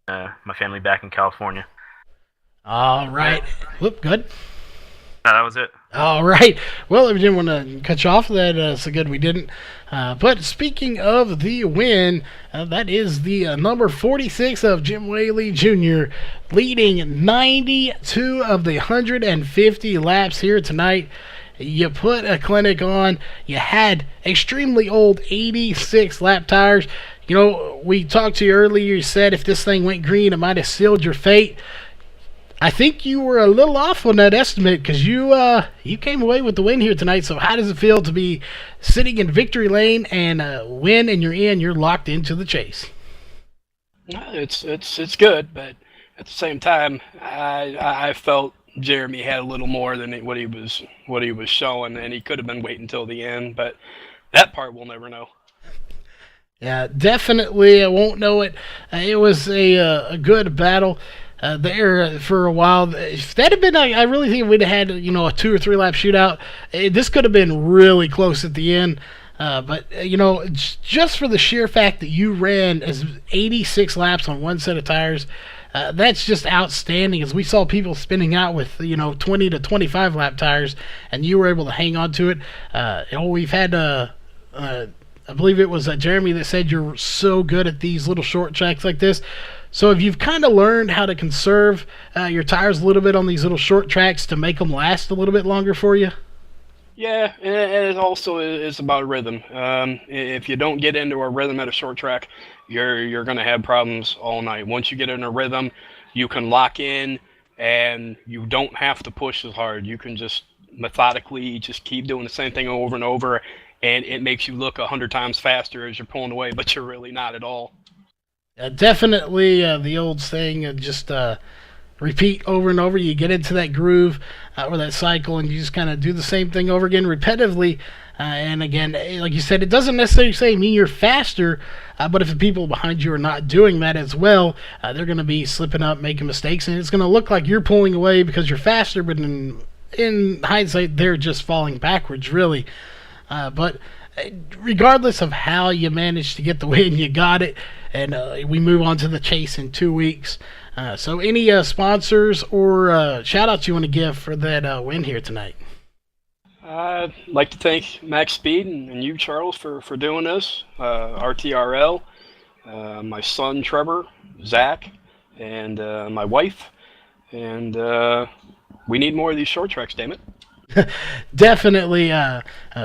I: and my family back in California.
A: All right. Whoop, good.
I: No, that was it.
A: All right. Well, if we didn't want to cut you off, so good we didn't. But speaking of the win, that is the number 46 of Jim Whaley Jr., leading 92 of the 150 laps here tonight. You put a clinic on. You had extremely old 86 lap tires. You know, we talked to you earlier. You said if this thing went green, it might have sealed your fate. I think you were a little off on that estimate because you came away with the win here tonight. So how does it feel to be sitting in victory lane and win, and you're locked into the chase?
F: It's good, but at the same time, I felt Jeremy had a little more than what he was showing, and he could have been waiting until the end. But that part we'll never know.
A: Yeah, definitely, I won't know it. It was a good battle. There for a while. If that had been, I really think we'd have had a 2 or 3 lap shootout. This could have been really close at the end. But just for the sheer fact that you ran as 86 laps on one set of tires, that's just outstanding. As we saw people spinning out with 20 to 25 lap tires, and you were able to hang on to it. We've had I believe it was Jeremy that said you're so good at these little short tracks like this. So if you've kind of learned how to conserve your tires a little bit on these little short tracks to make them last a little bit longer for you?
F: Yeah, and it also is about rhythm. If you don't get into a rhythm at a short track, you're going to have problems all night. Once you get in a rhythm, you can lock in, and you don't have to push as hard. You can just methodically just keep doing the same thing over and over, and it makes you look 100 times faster as you're pulling away, but you're really not at all.
A: Definitely the old saying, just repeat over and over. You get into that groove or that cycle, and you just kind of do the same thing over again repetitively. And again, like you said, it doesn't necessarily mean you're faster, but if the people behind you are not doing that as well, they're going to be slipping up, making mistakes, and it's going to look like you're pulling away because you're faster, but in hindsight, they're just falling backwards, really. But regardless of how you managed to get the win, you got it. And we move on to the chase in 2 weeks. So any sponsors or shout-outs you want to give for that win here tonight?
F: I'd like to thank Max Speed and you, Charles, for doing this. RTRL, my son, Trevor, Zach, and my wife. And we need more of these short tracks, damn it.
A: Definitely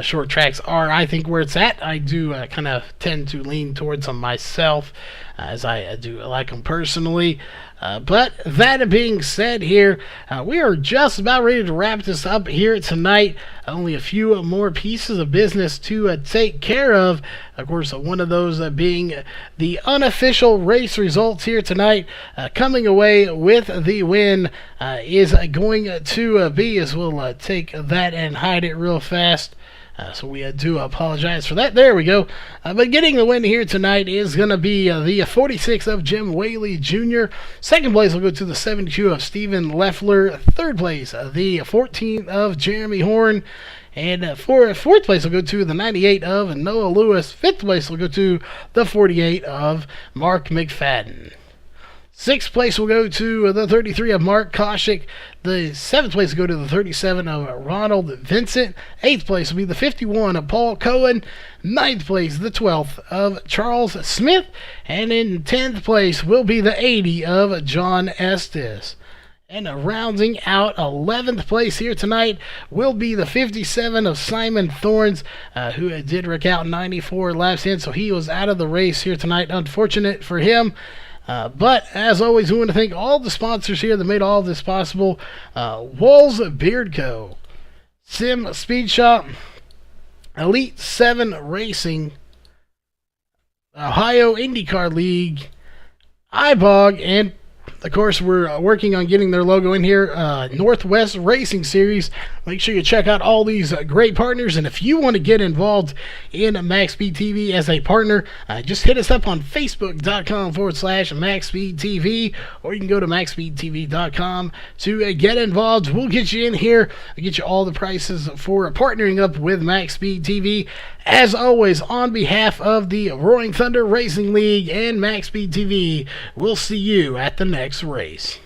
A: short tracks are, I think, where it's at. I do kind of tend to lean towards them myself, as I do like them personally. But that being said here, we are just about ready to wrap this up here tonight. Only a few more pieces of business to take care of. Of course, one of those being the unofficial race results here tonight. Coming away with the win is going to be, as we'll take that and hide it real fast. So we do apologize for that. There we go. But getting the win here tonight is going to be the 46 of Jim Whaley Jr. Second place will go to the 72 of Stephen Leffler. Third place, the 14 of Jeremy Horn. And fourth place will go to the 98 of Noah Lewis. Fifth place will go to the 48 of Mark McFadden. Sixth place will go to the 33 of Mark Koshik. The seventh place will go to the 37 of Ronald Vincent. Eighth place will be the 51 of Paul Cohen. Ninth place, the 12th of Charles Smith. And in 10th place will be the 80 of John Estes. And rounding out 11th place here tonight will be the 57 of Simon Thorns, who did wreck out 94 laps in, so he was out of the race here tonight. Unfortunate for him. But as always, we want to thank all the sponsors here that made all of this possible. Walls Beard Co., Sim Speed Shop, Elite 7 Racing, Ohio IndyCar League, iBog, and of course, we're working on getting their logo in here, Northwest Racing Series. Make sure you check out all these great partners. And if you want to get involved in MaxSpeedTV as a partner, just hit us up on Facebook.com/MaxSpeedTV, or you can go to MaxSpeedTV.com to get involved. We'll get you in here. We'll get you all the prices for partnering up with MaxSpeedTV. As always, on behalf of the Roaring Thunder Racing League and MaxSpeedTV, we'll see you at the next race.